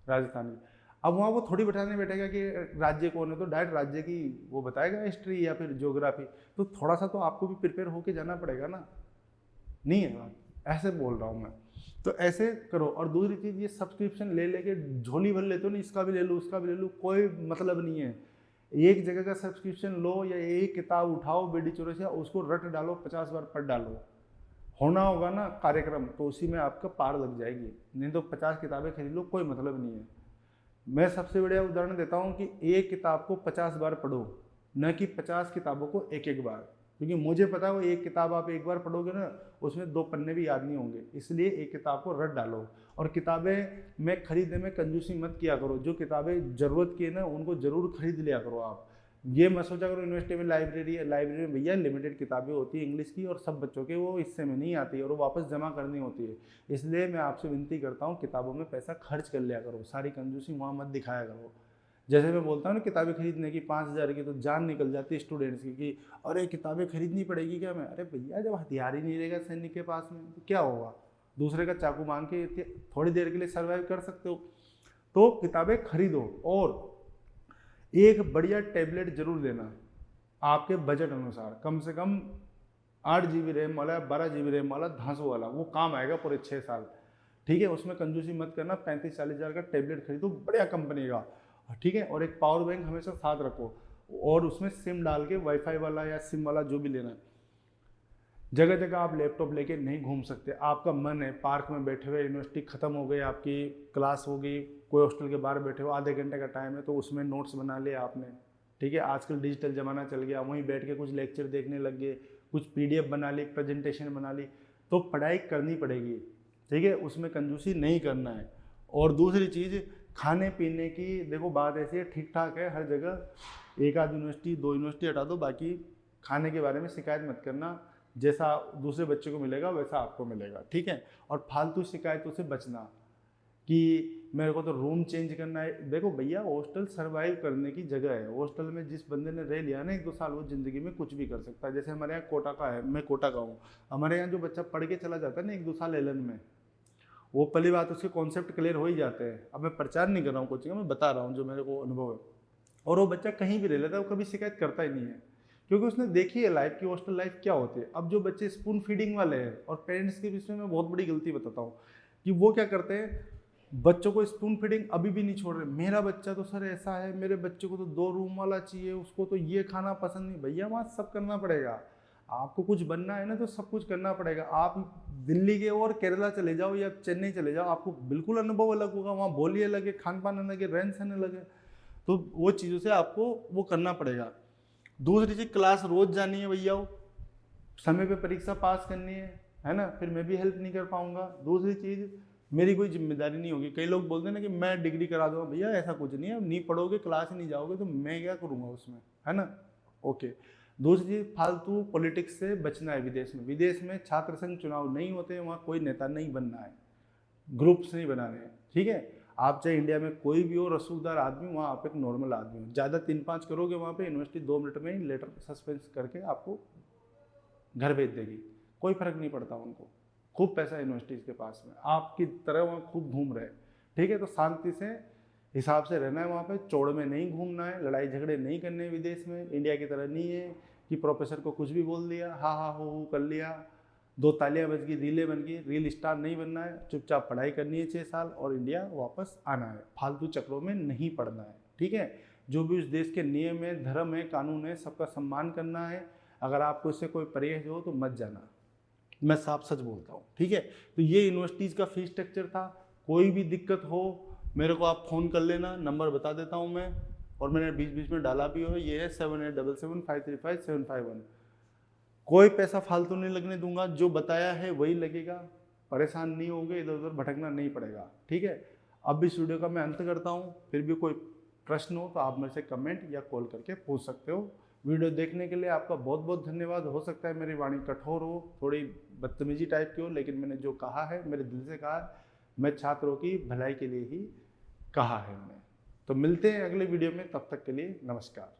राजस्थान में, अब वहाँ वो थोड़ी बैठाने बैठेगा कि राज्य कौन है, तो डायरेक्ट राज्य की वो बताएगा हिस्ट्री या फिर ज्योग्राफी। तो थोड़ा सा तो आपको भी प्रिपेयर होके जाना पड़ेगा ना, नहीं है बात, ऐसे बोल रहा हूँ मैं। तो ऐसे करो। और दूसरी चीज़, ये सब्सक्रिप्शन ले लेके झोली भर लेते हो ना, इसका भी ले लो उसका भी ले लो, कोई मतलब नहीं है। एक जगह का सब्सक्रिप्शन लो या एक किताब उठाओ बीडी चौरस से, उसको रट डालो, 50 बार पढ़ डालो, होना होगा ना कार्यक्रम तो उसी में आपका पार लग जाएगी। नहीं तो 50 किताबें खरीद लो, कोई मतलब नहीं है। मैं सबसे बढ़िया उदाहरण देता हूँ कि एक किताब को 50 बार पढ़ो, न कि 50 किताबों को एक एक बार, क्योंकि मुझे पता है वो एक किताब आप एक बार पढ़ोगे ना, उसमें 2 पन्ने भी याद नहीं होंगे, इसलिए एक किताब को रट डालो। और किताबें में खरीदने में कंजूसी मत किया करो, जो किताबें ज़रूरत की है ना उनको ज़रूर खरीद लिया करो। आप ये मत सोचा करो यूनिवर्सिटी में लाइब्रेरी है, लाइब्रेरी में भैया लिमिटेड किताबें होती है इंग्लिश की, और सब बच्चों के वो हिस्से में नहीं आती है और वो वापस जमा करनी होती है। इसलिए मैं आपसे विनती करता हूँ किताबों में पैसा खर्च कर लिया करो, सारी कंजूसी वहाँ मत दिखाया करो। जैसे मैं बोलता हूँ ना किताबें खरीदने की 5,000 की, तो जान निकल जाती है स्टूडेंट्स की कि अरे किताबें खरीदनी पड़ेगी क्या? मैं अरे भैया जब हथियार ही नहीं रहेगा सैनिक के पास में तो क्या होगा, दूसरे का चाकू मांग के थोड़ी देर के लिए सर्वाइव कर सकते हो। तो किताबें खरीदो, और एक बढ़िया टैबलेट जरूर लेना आपके बजट अनुसार, कम से कम 8 GB रैम वाला, 12 GB रैम वाला, धांसू वाला, वो काम आएगा पूरे 6 साल, ठीक है। उसमें कंजूसी मत करना, 35-40 हज़ार का टैबलेट खरीदो बढ़िया कंपनी का, ठीक है। और एक पावर बैंक हमेशा साथ रखो, और उसमें सिम डाल के वाईफाई वाला या सिम वाला जो भी लेना है। जगह जगह आप लैपटॉप लेके नहीं घूम सकते, आपका मन है पार्क में बैठे हुए, यूनिवर्सिटी खत्म हो गई, आपकी क्लास हो गई, कोई हॉस्टल के बाहर बैठे हो, आधे घंटे का टाइम है तो उसमें नोट्स बना लिया आपने, ठीक है। आजकल डिजिटल ज़माना चल गया, वहीं बैठ के कुछ लेक्चर देखने लग गए, कुछ PDF बना ली, प्रेजेंटेशन बना ली, तो पढ़ाई करनी पड़ेगी, ठीक है, उसमें कंजूसी नहीं करना है। और दूसरी चीज़, खाने पीने की देखो बात ऐसी है, ठीक ठाक है हर जगह, एक आध यूनिवर्सिटी 2 यूनिवर्सिटी हटा दो, बाकी खाने के बारे में शिकायत मत करना, जैसा दूसरे बच्चे को मिलेगा वैसा आपको मिलेगा, ठीक है। और फालतू शिकायतों से बचना कि मेरे को तो रूम चेंज करना है। देखो भैया हॉस्टल सर्वाइव करने की जगह है, हॉस्टल में जिस बंदे ने रह लिया ना 1-2 साल, वो ज़िंदगी में कुछ भी कर सकता है। जैसे हमारे यहाँ कोटा का है, मैं कोटा का हूँ, हमारे यहाँ जो बच्चा पढ़ के चला जाता है ना 1-2 साल एलन में, वो पहली बात उसके कॉन्सेप्ट क्लियर हो ही जाते हैं। अब मैं प्रचार नहीं कर रहा हूँ कोचिंग, मैं बता रहा हूँ जो मेरे को अनुभव है। और वो बच्चा कहीं भी रह लेता है, वो कभी शिकायत करता ही नहीं है, क्योंकि उसने देखी है लाइफ की, हॉस्टल लाइफ क्या होती है। अब जो बच्चे स्पून फीडिंग वाले हैं, और पेरेंट्स के बीच में मैं बहुत बड़ी गलती बताता हूँ कि वो क्या करते हैं, बच्चों को स्पून फीडिंग अभी भी नहीं छोड़ रहे। मेरा बच्चा तो सर ऐसा है, मेरे बच्चे को तो 2 रूम वाला चाहिए, उसको तो ये खाना पसंद नहीं। भैया वहाँ सब करना पड़ेगा, आपको कुछ बनना है ना तो सब कुछ करना पड़ेगा। आप दिल्ली के और केरला चले जाओ या चेन्नई चले जाओ, आपको बिल्कुल अनुभव अलग होगा, वहाँ बोली अलग है, खान पान अलग है, रहन सहन अलग है, तो वो चीज़ों से आपको वो करना पड़ेगा। दूसरी चीज़, क्लास रोज जानी है भैया, समय पे परीक्षा पास करनी है ना, फिर मैं भी हेल्प नहीं कर पाऊंगा। दूसरी चीज़, मेरी कोई जिम्मेदारी नहीं होगी। कई लोग बोलते हैं ना कि मैं डिग्री करा दूंगा, भैया ऐसा कुछ नहीं है, नहीं पढ़ोगे क्लास ही नहीं जाओगे तो मैं क्या करूँगा उसमें, है ना। ओके, दूसरी चीज़, फालतू पॉलिटिक्स से बचना है। विदेश में छात्र संघ चुनाव नहीं होते, वहाँ कोई नेता नहीं बनना है, ग्रुप्स नहीं बनाने हैं, ठीक है। आप चाहे इंडिया में कोई भी हो रसूखदार आदमी, वहाँ आप एक नॉर्मल आदमी हो, ज़्यादा 3-5 करोगे वहाँ पे यूनिवर्सिटी 2 मिनट में ही लेटर सस्पेंस करके आपको घर भेज देगी, कोई फर्क नहीं पड़ता उनको। खूब पैसा यूनिवर्सिटीज़ के पास में, आपकी तरह वहाँ खूब घूम रहे, ठीक है। तो शांति से हिसाब से रहना है वहाँ पे, चौड़ में नहीं घूमना है, लड़ाई झगड़े नहीं करने विदेश में। इंडिया की तरह नहीं है कि प्रोफेसर को कुछ भी बोल दिया, हा हा हो कर लिया, 2 तालियां बज गई, रीलें बन गई। रील स्टार नहीं बनना है, चुपचाप पढ़ाई करनी है 6 साल और इंडिया वापस आना है, फालतू चक्रों में नहीं पड़ना है, ठीक है। जो भी उस देश के नियम है, धर्म है, कानून है, सबका सम्मान करना है। अगर आपको इससे कोई परहेज हो तो मत जाना, मैं साफ सच बोलता हूँ, ठीक है। तो ये यूनिवर्सिटीज़ का फीस स्ट्रक्चर था। कोई भी दिक्कत हो मेरे को आप फ़ोन कर लेना, नंबर बता देता हूँ मैं, और मैंने बीच बीच में डाला भी हो, ये है 7877535751। कोई पैसा फालतू नहीं लगने दूंगा, जो बताया है वही लगेगा, परेशान नहीं होंगे, इधर उधर भटकना नहीं पड़ेगा, ठीक है। अब इस वीडियो का मैं अंत करता हूँ, फिर भी कोई प्रश्न हो तो आप मेरे से कमेंट या कॉल करके पूछ सकते हो। वीडियो देखने के लिए आपका बहुत बहुत धन्यवाद। हो सकता है मेरी वाणी कठोर हो, थोड़ी बदतमीजी टाइप की हो, लेकिन मैंने जो कहा है मेरे दिल से कहा है, मैं छात्रों की भलाई के लिए ही कहा है मैंने। तो मिलते हैं अगले वीडियो में, तब तक के लिए नमस्कार।